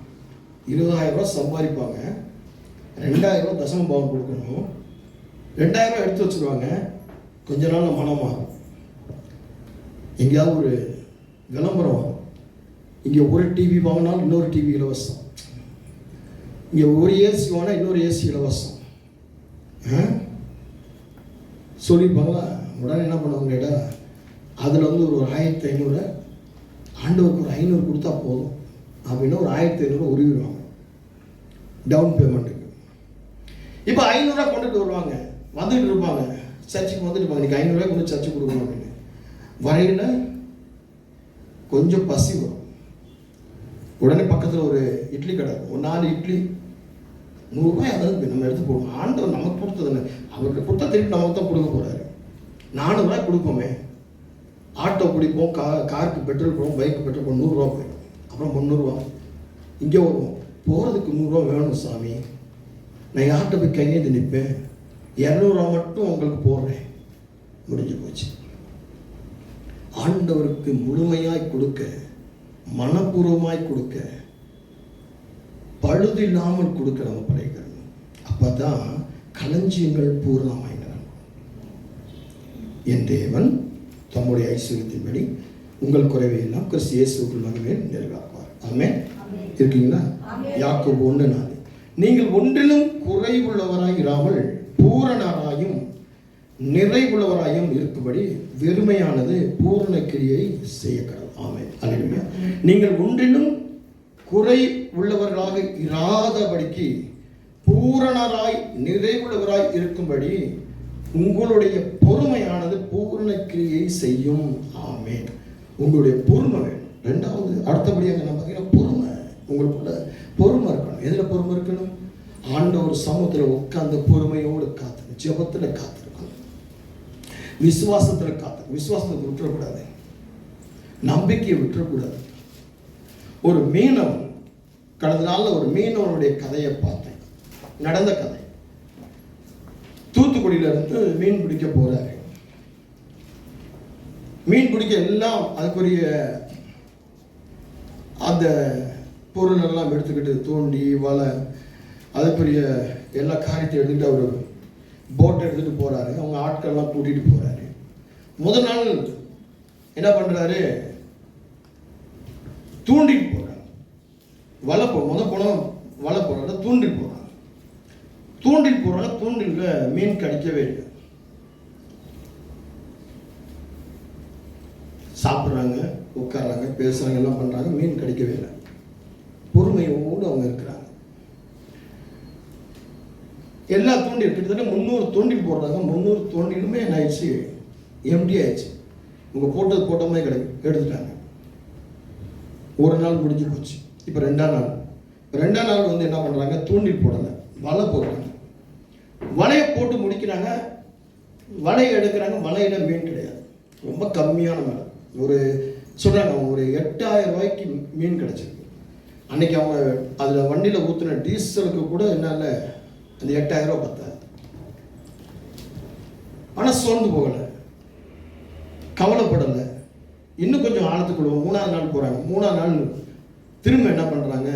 20,000 ரூபா சம்பாதிப்பாங்க, 2,000 ரூபா தசம பாவம் கொடுக்கணும், 2,000 ரூபா எடுத்து வச்சுருவாங்க. கொஞ்ச நாள் மனமாகும். எங்கேயாவது ஒரு விளம்பரம் வரும், இங்கே ஒரு டிவி வாங்கினாலும் இன்னொரு டிவி இலவசம், இங்கே ஒரு ஏசி வாங்கினா இன்னொரு ஏசி இலவசம் சொல்லியிருப்பாங்களா? உடனே என்ன பண்ணுவாங்க கேட்டா, அதில் வந்து ஒரு 1,500 ஆண்டவருக்கு ஒரு 500 கொடுத்தா போதும் அப்படின்னா ஒரு 1,500 உருவிடுவாங்க டவுன் பேமெண்ட்டுக்கு. இப்போ 500 ரூபா கொண்டுட்டு வருவாங்க, வந்துட்டு இருப்பாங்க, சர்ச்சுக்கு வந்துட்டு இருப்பாங்க. இன்னைக்கு 500 ரூபாய் கொண்டு சர்ச்சுக்கு கொடுக்கணும் அப்படின்னு வரையில கொஞ்சம் பசி வரும். உடனே பக்கத்தில் ஒரு இட்லி கடை, ஒரு 4 இட்லி 100 ரூபாய், அதாவது நம்ம எடுத்து போடுவோம். ஆண்டவர் நமக்கு கொடுத்ததுன்னு, அவருக்கு கொடுத்தா திருப்பி நமக்கு தான் கொடுக்க போறாரு. 400 ரூபாய் கொடுப்போமே, ஆட்டோ பிடிப்போம், காருக்கு பெட்ரோல் போடுவோம், பைக்கு பெட்ரோல் போடுவோம், 100 ரூபா போயிடும். அப்புறம் 300 ரூபா இங்கே வருவோம். போகிறதுக்கு 100 ரூபா வேணும் சாமி, நான் யார்கிட்ட போய் கையேந்து நிற்பேன், 200 ரூபா மட்டும் உங்களுக்கு போடுறேன், முடிஞ்சு போச்சு. ஆண்டவருக்கு முழுமையாய் கொடுக்க, மனப்பூர்வமாய் கொடுக்க, பழுது இல்லாமல் கொடுக்க நம்ம பழகிக்கணும். அப்பதான் களஞ்சியங்கள் பூர்ணமாய் நிரம்பும். என் தேவன் தம்முடைய ஐஸ்வரியத்தின்படி உங்கள் குறைவை எல்லாம் கிறிஸ்து இயேசுவுக்குள் மகிமையில் நிறைவாக்குவார். ஆமென். இருக்கீங்களா? யாக்கோபு 1:4 நீங்கள் ஒன்றிலும் குறைவுள்ளவராய் இராமல் பூரணராயும் நிறைவுள்ளவராயும் இருக்கும்படி வெறுமையானது பூரண கிரியை செய்யக்கூடாது. ஆமென். அல்லேலூயா. நீங்கள் ஒன்றிலும் குறை உள்ளவர்களாக இராதபடிக்கு பூரணராய் நிறைவுள்ளவராய் இருக்கும்படி உங்களுடைய பொறுமையானது பூரண கிரியை செய்யும். ஆமென். உங்களுடைய பொறுமை வேணும். ரெண்டாவது அடுத்தபடியாக நம்ம பார்த்தீங்கன்னா பொறுமை. உங்களுக்குள்ள பொறுமை இருக்கணும். எதுல பொறுமை இருக்கணும்? ஆண்டவர் சமூகத்தில் உட்கார்ந்த பொறுமையோடு காத்து, ஜெபத்தில் காத்திருக்கணும், விசுவாசத்தில் காத்து, விசுவாசத்தை விட்டுறக்கூடாது, நம்பிக்கையை விட்டுறக்கூடாது. ஒரு மீனவன், கடந்த நாளில் ஒரு மீனவனுடைய கதையை பார்த்தேன், நடந்த கதை. தூத்துக்குடியில இருந்து மீன் பிடிக்க போறாரு. மீன் பிடிக்க எல்லாம் அதுக்குரிய அந்த பொருள் எல்லாம் எடுத்துக்கிட்டு, தூண்டி, வலை, அதுக்குரிய எல்லா காரியத்தையும் எடுத்துக்கிட்டு அவர் போட்டை எடுத்துட்டு போறாரு. அவங்க ஆட்கள்லாம் கூட்டிட்டு போறாரு. முதல் நாள் என்ன பண்றாரு? தூண்டிட்டு போறாரு. வலை போனோம் வலை போறாரு, தூண்டில் போறாங்க. தூண்டில் போறாங்க, தூண்டில் மீன் கடிக்கவே இல்லை. சாப்பிட்றாங்க, உட்கார்றாங்க, பேசுறாங்க, எல்லாம் பண்றாங்க, மீன் கிடைக்கவே இல்லை. பொறுமையோடு அவங்க இருக்கிறாங்க. எல்லா தூண்டில் கிட்டத்தட்ட 300 தூண்டில் போடுறாங்க. 300 தூண்டிலுமே என்ன ஆயிடுச்சு? எம்டி ஆயிடுச்சு. உங்க போட்டமே எடுத்துட்டாங்க. ஒரு நாள் முடிஞ்சு போச்சு. இப்போ 2ஆம் நாள் வந்து என்ன பண்றாங்க? தூண்டில் போடலை, வலை போடுறாங்க. வலையை போட்டு முடிக்கிறாங்க, வலையை எடுக்கிறாங்க, வலையில மீன் கிடையாது. ரொம்ப கம்மியான விலை. ஒரு சொல்கிறாங்க ஒரு 8000 ரூபாய்க்கு மீன் கிடச்சிருக்கு. அன்றைக்கி அவங்க அதில் வண்டியில் ஊற்றின டீசலுக்கு கூட என்னால் அந்த 8000 ரூபா பத்தாது. ஆனால் சோர்ந்து போகலை, கவலைப்படலை. இன்னும் கொஞ்சம் ஆழத்துக்குள்ள 3ஆவது நாள் போகிறாங்க. 3ஆவது நாள் திரும்ப என்ன பண்ணுறாங்க,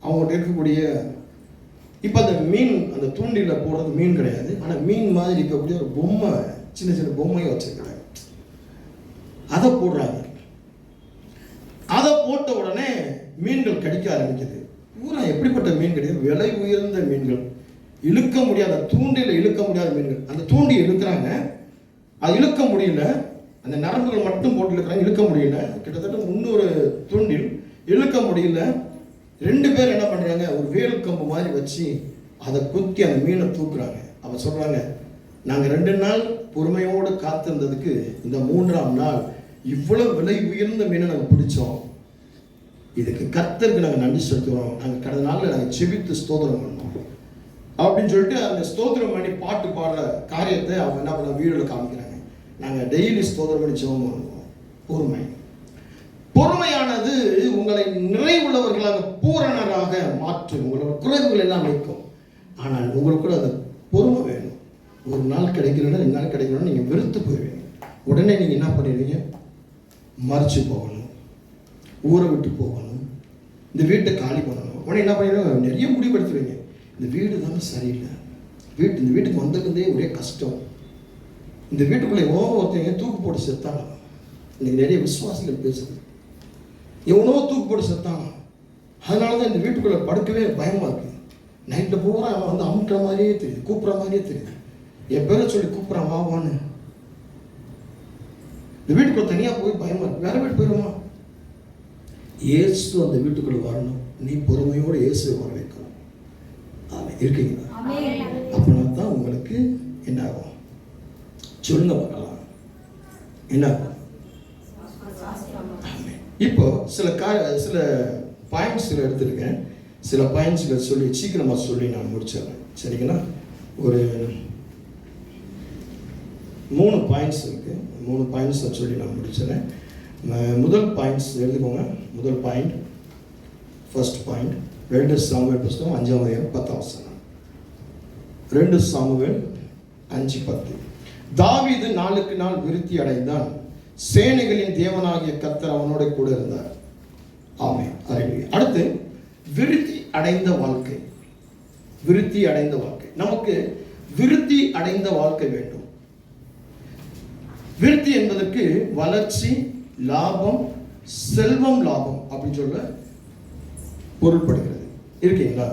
அவங்கள்ட்ட இருக்கக்கூடிய இப்போ அந்த மீன் அந்த தூண்டியில் போடுறது மீன் கிடையாது, ஆனால் மீன் மாதிரி இருக்கக்கூடிய ஒரு பொம்மை, சின்ன சின்ன பொம்மையை வச்சுருக்கிறாங்க. அதை போடுறாங்க. அதை போட்ட உடனே மீன்கள் கடிக்க ஆரம்பிக்குது. பூரா எப்படிப்பட்ட மீன் கிடையாது, விலை உயர்ந்த மீன்கள், இழுக்க முடியாத, தூண்டில இழுக்க முடியாத மீன்கள். அந்த தூண்டி இழுக்கிறாங்க, அது இழுக்க முடியல, அந்த நரம்புகள் மட்டும் போட்டு இழுக்கிறாங்க, இழுக்க முடியல. கிட்டத்தட்ட 300 தூண்டில் இழுக்க முடியல. 2 பேர் என்ன பண்ணுறாங்க, ஒரு வேல் கம்பு மாதிரி வச்சு அதை குத்தி அந்த மீனை தூக்குறாங்க. அவன் சொல்கிறாங்க, நாங்கள் 2 நாள் பொறுமையோடு காத்திருந்ததுக்கு இந்த 3ஆம் நாள் இவ்வளவு விலை உயர்ந்த மீனை நாங்கள் பிடிச்சோம். இதுக்கு கர்த்தருக்கு நாங்கள் நன்றி செலுத்துகிறோம். நாங்கள் கடந்த நாளில் நாங்கள் செபித்து ஸ்தோத்திரம் பண்ணோம் அப்படின்னு சொல்லிட்டு அந்த ஸ்தோத்திரம் பண்ணி பாட்டு பாடுற காரியத்தை அவங்க என்ன பண்ண வீடியோவில் காமிக்கிறாங்க. நாங்கள் டெய்லி ஸ்தோத்திரம் பண்ணி ஜெபம் பண்ணுவோம். பொறுமை, பொறுமையானது உங்களை நிறைவுள்ளவர்களாக பூரணராக மாற்றும். உங்களோட குறைவுகள் எல்லாம் வைக்கும். ஆனால் உங்களுக்கு கூட அது பொறுமை வேணும். ஒரு நாள் கிடைக்கலன்னா 2 நாள் கிடைக்கலன்னா நீங்கள் வெறுத்து போயிடுவீங்க. உடனே நீங்கள் என்ன பண்ணிடுவீங்க, மறைச்சு போகணும், ஊரை விட்டு போகணும், இந்த வீட்டை காலி பண்ணணும். உடனே என்ன பண்ணிடுவோம், நிறைய முடிவெடுத்துருவீங்க. இந்த வீடு தானே சரியில்லை, இந்த வீட்டுக்கு வந்ததுலேருந்தே ஒரே கஷ்டம், இந்த வீட்டுக்குள்ளே ஒருத்தங்க தூக்கு போட்டு செத்தாங்க. இன்னைக்கு நிறைய விசுவாசிகள் பேசுது, எவனோ தூக்கு போட்டு செத்தாங்க, அதனால தான் இந்த வீட்டுக்குள்ளே படுக்கவே பயமாக இருக்குது. நைட்டில் பூரா அவன் வந்து அமுக்கிற மாதிரியே தெரியுது, கூப்பிட்ற மாதிரியே தெரியுது. என் பேரை சொல்லி கூப்பிட்றான் வாவான்னு. இந்த வீட்டுக்குள்ள தனியாக போய் பயமா இருக்கு, வேற வீட்டு போயிடுமா? இயேசு அந்த வீட்டுக்குள்ள வரணும். நீ பொறுமையோடு இயேசுவை வர வைக்கணும். இருக்கீங்களா? அப்படின்னா தான் உங்களுக்கு என்ன ஆகும், சொல்லுங்க பார்க்கலாம், என்ன ஆகும்? இப்போ சில பாயிண்ட்ஸ்களை எடுத்துருக்கேன். சில பாயிண்ட்ஸ்களை சொல்லி சீக்கிரமாக சொல்லி நான் முடிச்சிடுறேன், சரிங்களா? ஒரு 3 பாயிண்ட்ஸ் இருக்குது. 3 பாயிண்ட்ஸை சொல்லி நான் முடிச்சிடுறேன். முதல் பாயிண்ட்ஸ் எழுதுக்கோங்க. முதல் பாயிண்ட், ஃபர்ஸ்ட் பாயிண்ட் 2 சாமுவேல் புஸ்தகம் 5ஆம் அதிகாரம் 10ஆம் வசனம். 2 சாமுவேல் 5:10. தாவீது நாளுக்கு நாள் விருத்தி அடைந்தான், சேனைகளின் தேவனாகிய கர்த்தர் அவனோட கூட இருந்தார். ஆமென், அல்லேலூயா. அடுத்து விருத்தி அடைந்த வாழ்க்கை. விருத்தி அடைந்த வாழ்க்கை, நமக்கு விருத்தி அடைந்த வாழ்க்கை வேண்டும். விருத்தி என்பதற்கு வளர்ச்சி, லாபம், செல்வம், லாபம் அப்படின்னு சொல்ல பொருள்படுகிறது. இருக்கீங்களா?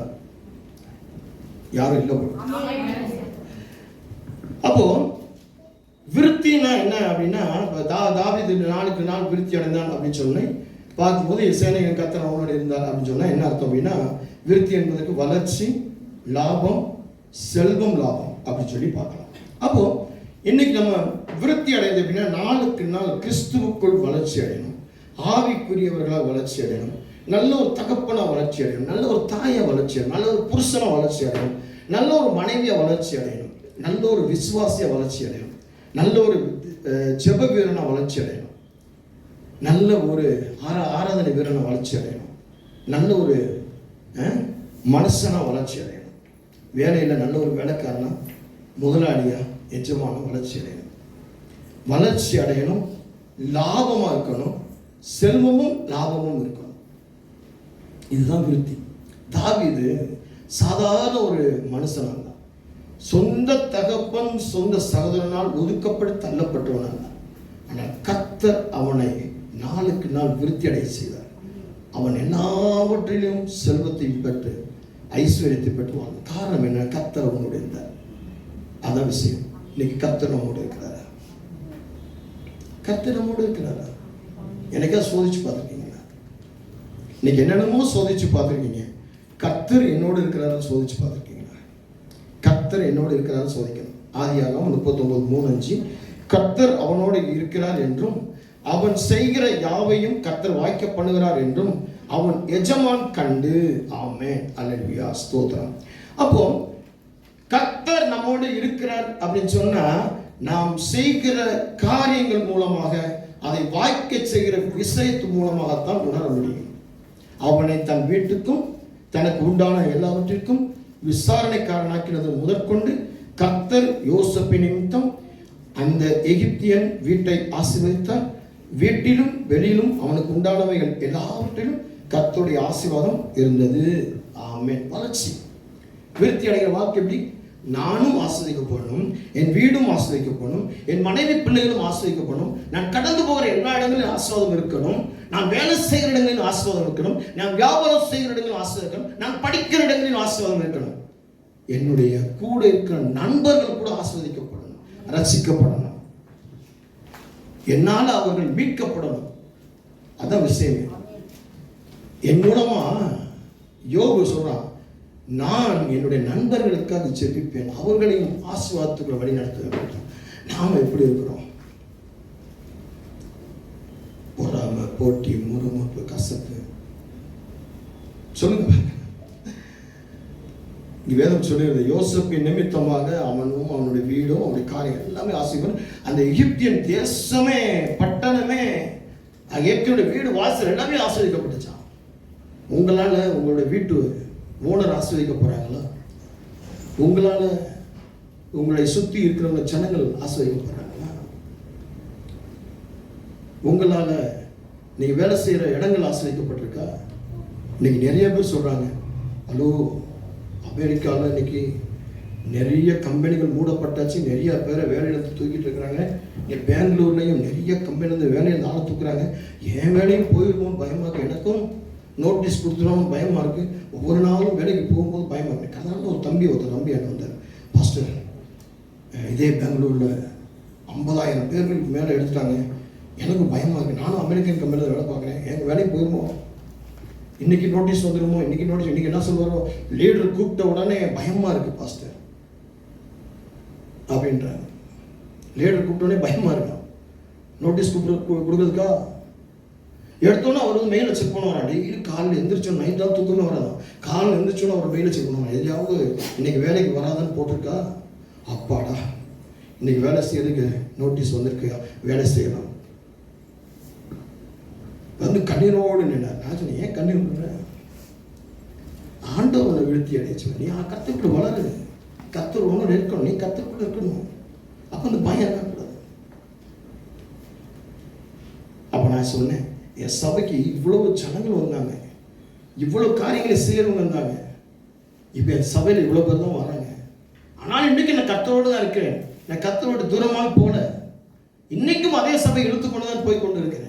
யாரும் இல்லை. அப்போ விருத்தினா என்ன அப்படின்னா, தாவீது நாளுக்கு நாள் விருத்தி அடைந்தான் அப்படின்னு சொன்னேன். பார்க்கும்போது சேனையின் கர்த்தர் அவனோடு இருந்தார் அப்படின்னு சொன்னா என்ன அர்த்தம் அப்படின்னா, விருத்தி என்பதற்கு வளர்ச்சி, லாபம், செல்வம், லாபம் அப்படின்னு சொல்லி பார்க்கலாம். அப்போ இன்னைக்கு நம்ம விருத்தி அடைந்தது அப்படின்னா, நாளுக்கு நாள் கிறிஸ்துவுக்குள் வளர்ச்சி அடையணும், ஆவிக்குரியவர்களாக வளர்ச்சி அடையணும், நல்ல ஒரு தகப்பனா வளர்ச்சி அடையணும், நல்ல ஒரு தாயை வளர்ச்சி அடையணும், நல்ல ஒரு புருஷனை வளர்ச்சி அடையணும், நல்ல ஒரு மனைவியை வளர்ச்சி அடையணும், நல்ல ஒரு விசுவாசியை வளர்ச்சி அடையணும், நல்ல ஒரு ஜெப வீரனை வளர்ச்சி அடையணும், நல்ல ஒரு ஆராதனை வீரனை வளர்ச்சி அடையணும், நல்ல ஒரு மனுஷனா வளர்ச்சி அடையணும், வேலையில் நல்ல ஒரு வேலைக்காரனா, முதலாளியா, எஜமான வளர்ச்சி அடையணும். வளர்ச்சி அடையணும், லாபமாக இருக்கணும், செல்வமும் லாபமும் இருக்கணும். இதுதான் விருத்தி. தாவீது சாதாரண ஒரு மனுஷனாக இருந்தான். சொந்த தகப்பன் சொந்த சகோதரனால் ஒதுக்கப்பட்டு தள்ளப்பட்டவனாக. ஆனால் கர்த்தர் அவனை நாளுக்கு நாள் விருத்தி அடைய செய்தார். அவன் எல்லாவற்றிலும் செல்வத்தை பெற்று ஐஸ்வர்யத்தை பெற்று வாழ்ந்தான். காரணம் என்ன? கர்த்தர் அவனோடு இருந்தார். அதான் விஷயம். இன்னைக்கு கர்த்தர் நம்மோடு இருக்கிறாரா? கர்த்தர் நம்மோடு இருக்கிறாரா? எனக்கா சோதிச்சு பார்த்துருக்கீங்களா? இன்னைக்கு என்னென்னமோ சோதிச்சு பார்த்துருக்கீங்க. கர்த்தர் என்னோடு இருக்கிறாரு சோதிச்சு பார்த்துருக்கீங்களா? கர்த்தர் என்னோடு இருக்கிறாரு சோதிக்கணும். ஆதியாகமம் 39:3-5 கர்த்தர் அவனோடு இருக்கிறார் என்றும் அவன் செய்கிற யாவையும் கர்த்தர் வாய்க்க பண்ணுகிறார் என்றும் அவன் எஜமான் கண்டு. ஆமென், அல்லேலூயா, ஸ்தோத்திரம். அப்போ கர்த்தர் நம்மோடு இருக்கிறார் அப்படின்னு சொன்னா நாம் செய்கிற காரியங்கள் மூலமாக அதை வாய்க்க செய்கிற விஷயத்து மூலமாகத்தான் உணர முடியும். அவனை தன் வீட்டுக்கும் தனக்கு உண்டான எல்லாவற்றிற்கும் விசாரணைக்காரனாக்கினது முதற்கொண்டு கர்த்தர் யோசேப்பு நிமித்தம் அந்த எகிப்தியன் வீட்டை ஆசீர்வதித்தார். வீட்டிலும் வெளியிலும் அவனுக்கு உண்டானவைகள் எல்லாவற்றிலும் கர்த்தருடைய ஆசீர்வாதம் இருந்தது. ஆமென். வளர்ச்சி விருத்தி அடைகிற வாழ்க்கை எப்படி? நானும் ஆஸ்வதிக்கப்படணும், என் வீடும் ஆஸ்வதிக்கப்படணும், என் மனைவி பிள்ளைகளும் ஆஸ்வதிக்கப்படணும், நான் கடந்து போகிற எல்லா இடங்களிலும் ஆசீர்வாதம் இருக்கணும், நான் வேலை செய்கிற இடங்களிலும் ஆசீர்வாதம் இருக்கணும், நான் வியாபாரம் செய்கிற இடங்களிலும் ஆசீர்வாதம் இருக்கணும், நான் படிக்கிற இடங்களிலும் ஆசீர்வாதம் இருக்கணும், என்னுடைய கூட இருக்கிற நண்பர்கள் கூட ஆஸ்வதிக்கப்படணும், ரசிக்கப்படணும், என்னால் அவர்கள் மீட்கப்படணும். அதான் விஷயம். என் மூலமா யோபு சொல்றான், நான் என்னுடைய நண்பர்களுக்காக ஜெபிப்பேன், அவர்களையும் ஆசீர்வாதத்துக்குள்ள வழி நடத்துவேன். நாம எப்படி இருக்கிறோம்? பொறாமை, போட்டி, முறுமுறுப்பு, கசப்பு. சொல்லுங்க. வேதம் சொல்லுகிறது, யோசேப்பின் நிமித்தமாக அவனும் அவனுடைய வீடும் அவனுடைய காரியம் எல்லாமே ஆசீர்வாதம். அந்த எகிப்தியன் தேசமே, பட்டணமே, எகிப்தியோட வீடு, வாசல் எல்லாமே ஆசீர்வதிக்கப்பட்டுச்சான். உங்களால உங்களுடைய வீட்டு ஓனர் ஆசீர்வதிக்க போறாங்களா? உங்களால உங்களை சுத்தி இருக்கிறவங்க ஜனங்கள் ஆசீர்வதிக்க போறாங்களா? உங்களால நீங்க வேலை செய்யற இடங்கள் ஆசீர்வதிக்கப்பட்டிருக்கா? இன்னைக்கு நிறைய பேர் சொல்றாங்க, ஹலோ, அமெரிக்காவில் இன்னைக்கு நிறைய கம்பெனிகள் மூடப்பட்டாச்சு, நிறைய பேரை வேலையில தூக்கிட்டு இருக்கிறாங்க. இங்கே பெங்களூர்லையும் நிறைய கம்பெனிலேருந்து வேலையில் ஆளை தூக்குறாங்க. என் வேலையும் போயிருமோன்னு பயமா இருக்கு, எனக்கும் நோட்டீஸ் கொடுத்துருவோம் பயமா இருக்கு, ஒவ்வொரு நாளும் வேலைக்கு போகும்போது பயமா இருக்கு. அதனால ஒரு தம்பி என்ன வந்தார், பாஸ்டர், இதே பெங்களூரில் 50,000 பேருக்கு மேலே எடுத்துட்டாங்க, எனக்கு பயமா இருக்கு, நானும் அமெரிக்கன் கம்பெனியில் வேலை பார்க்குறேன், எங்கள் வேலைக்கு போயிருமோ, இன்னைக்கு நோட்டீஸ் வந்துருமோ, இன்னைக்கு என்ன சொல்லுவாரோ, லீடர் கூப்பிட்ட உடனே பயமா இருக்கு பாஸ்டர் அப்படின்றாங்க. லீடர் கூப்பிட்ட உடனே பயமா இருக்கா, நோட்டீஸ் கொடுக்குறதுக்கா? எடுத்தோன்னா அவர் வந்து மெயிலை செக் பண்ணுவாரா? டெய்லி காலையில் எந்திரிச்சோம், நைட் தான் தூக்கமே வராதான், காலையில் எந்திரிச்சோன்னா அவர் மெயிலை செக் பண்ணுவாங்க, எதையாவது இன்னைக்கு வேலைக்கு வராதான்னு போட்டிருக்கா? அப்பாடா, இன்னைக்கு வேலை செய்யறதுக்கு நோட்டீஸ் வந்திருக்கு, வேலை செய்யலாம். வந்து கண்ணீரோடு நின்றார். நான் சொன்னேன், ஏன் கண்ணீர் பண்ற? ஆண்டவனை விழுத்தி அடைச்சு, நீ கத்துக்கிட்டு வளரு, கத்தர் ஒன்று இருக்கணும், நீ கத்துக்கிட்டு இருக்கணும், அப்ப அந்த பயம் இருக்கக்கூடாது. அப்ப நான் சொன்னேன், என் சபைக்கு இவ்வளவு ஜனங்கள் வந்தாங்க, இவ்வளவு காரியங்களை செய்யறவங்க வந்தாங்க, இப்ப என் சபையில் இவ்வளவு பேர் தான் வராங்க. ஆனால் இன்னைக்கு நான் கத்தரோடு தான் இருக்கிறேன், நான் கத்தரோடு தூரமாக போல, இன்னைக்கும் அதே சபை இழுத்து கொண்டுதான் போய் கொண்டு இருக்கிறேன்.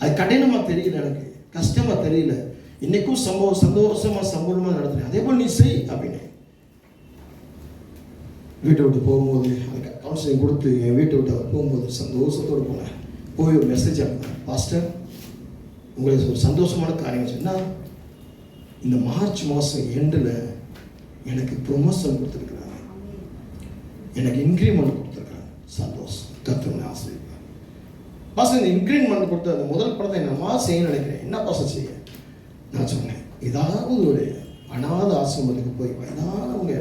அது கடினமா தெரியல, எனக்கு கஷ்டமா தெரியல, இன்னைக்கும் சந்தோஷமா சம்பூர்ணமா நடத்துறேன். அதே போல் நீ செய் அப்படின்னு வீட்டை விட்டு போகும்போது அதுக்கு கவுன்சிலிங் கொடுத்து என் வீட்டை விட்டு அவர் போகும்போது சந்தோஷத்தோடு போனேன். போய் ஒரு மெசேஜ் அனுப்பினேன், பாஸ்டர், உங்களுக்கு ஒரு சந்தோஷமான காரியம் சொன்னால், இந்த மார்ச் மாதம் எண்டில் எனக்கு ப்ரொமோஷன் கொடுத்துருக்குறாங்க, எனக்கு இன்க்ரிமெண்ட் கொடுத்துருக்காங்க. சந்தோஷம், கர்த்தர் ஆசீர்வதிப்பார். பாஸ்டர், இந்த இன்க்ரிமெண்ட் கொடுத்த அந்த முதல் படத்தை என்னமா செய்ய நினைக்கிறேன், என்ன பாஸ்டர் செய்ய? நான் சொன்னேன், ஏதாவது ஒரு அநாத ஆசிரமத்துக்கு போய் வயதானவங்க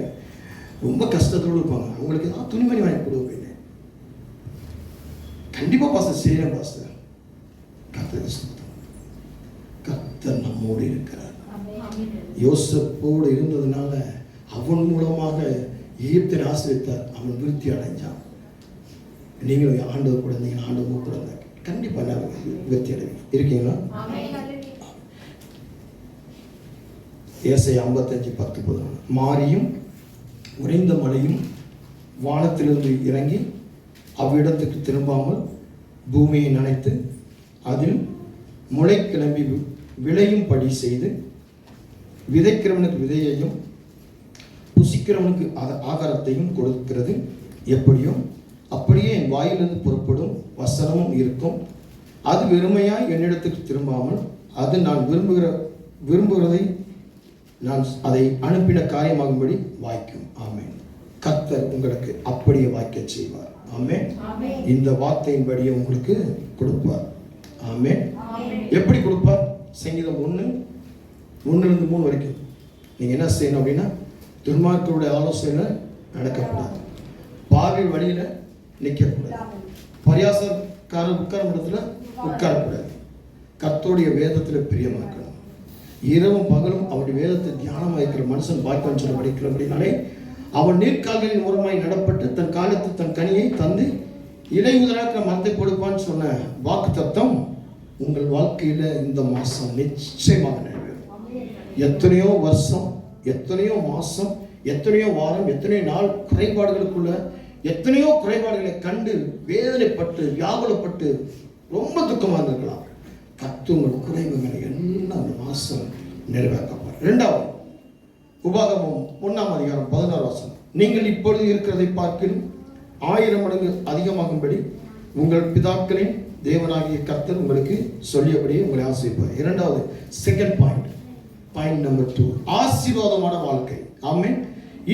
ரொம்ப கஷ்டத்தோடு இருப்பாங்க, அவங்களுக்கு ஏதாவது துணிமணி வாங்கி கொடு அப்படின்னு. கண்டிப்பா பாஸ்டர் செய்யறேன் பாஸ்டர். கர்த்தர் நம்மோடு இருக்கிறார். யோசேப்போடு இருந்ததுனால அவன் மூலமாக எகிப்தை ஆசீர்வதித்தார், அவன் விருத்தி அடைஞ்சான். நீங்களும் ஆண்டவர் கூட இருந்தீங்க, ஆண்டவர் கூட இருந்தாங்க, கண்டிப்பா விருத்தி அடைவீங்க. இருக்கீங்களா? ஏசாயா 55:10 மாரியும் உறைந்த மழையும் வானத்திலிருந்து இறங்கி அவ்விடத்துக்கு திரும்பாமல் பூமியை நனைத்து அதில் முளை கிளம்பி விளையும் படி செய்து விதைக்கிறவனுக்கு விதையையும் புசிக்கிறவனுக்கு ஆகாரத்தையும் கொடுக்கிறது எப்படியோ அப்படியே என் வாயிலிருந்து புறப்படும் வசனமும் இருக்கும். அது வெறுமையாய் என்னிடத்துக்கு திரும்பாமல் அது நான் விரும்புகிறதை நான் அதை அனுப்பின காரியமாகும்படி வாய்க்கும். ஆமென். கர்த்தர் உங்களுக்கு அப்படியே வாய்க்க செய்வார். ஆமென். இந்த வார்த்தையின்படியே உங்களுக்கு கொடுப்பார். ஆமென். எப்படி கொடுப்பார்? சங்கீதம் 1:1-3 வரைக்கும் நீங்க என்ன செய்யணும் அப்படின்னா, துன்மார்க்கருடைய ஆலோசனையில் நடக்கக்கூடாது. பாவி வழியில் நிற்கக்கூடாது. பரியாசக்காரர் உட்கார இடத்துல உட்காரக்கூடாது. கர்த்தருடைய வேதத்தில் பிரியமா இருக்கணும். இரவும் பகலும் அவருடைய வேதத்தை தியானம் வைக்கிற மனுஷன் பாக்கியம் சொல்ல படிக்கிறபடினாலே அவன் நீர்க்கால்களின் ஓரமாய் நடப்பட்டு தன் காலத்து தன் கனியை தந்து இலை உதராக்கிற மரத்தை கொடுப்பான்னு சொன்ன வாக்கு தத்தம் உங்கள் வாழ்க்கையில இந்த மாசம் நிச்சயமாக நிறைவேறும். எத்தனையோ வருஷம், எத்தனையோ மாசம், எத்தனையோ வாரம், எத்தனையோ நாள் குறைபாடுகளுக்குள்ள எத்தனையோ குறைபாடுகளை கண்டு வேதனைப்பட்டு வியாகுலப்பட்டு ரொம்ப துக்கமாக இருந்திருக்கலாம். கர்த்தர் உங்கள் குறைவுகளை எல்லாம் அந்த மாசம் நிறைவேற்றப்பார். 2வது உபாகமம் 1:16 நீங்கள் இப்பொழுது இருக்கிறதை பார்க்கிலும் 1000 மடங்கு அதிகமாகும்படி உங்கள் பிதாக்களின் தேவனாகிய கர்த்தர் உங்களுக்கு சொல்லியபடியே உங்களை ஆசீர்வதிப்பார். 2வது செகண்ட் பாயிண்ட் நம்பர் 2 ஆசீர்வாதமான வாழ்க்கை. ஆமென்.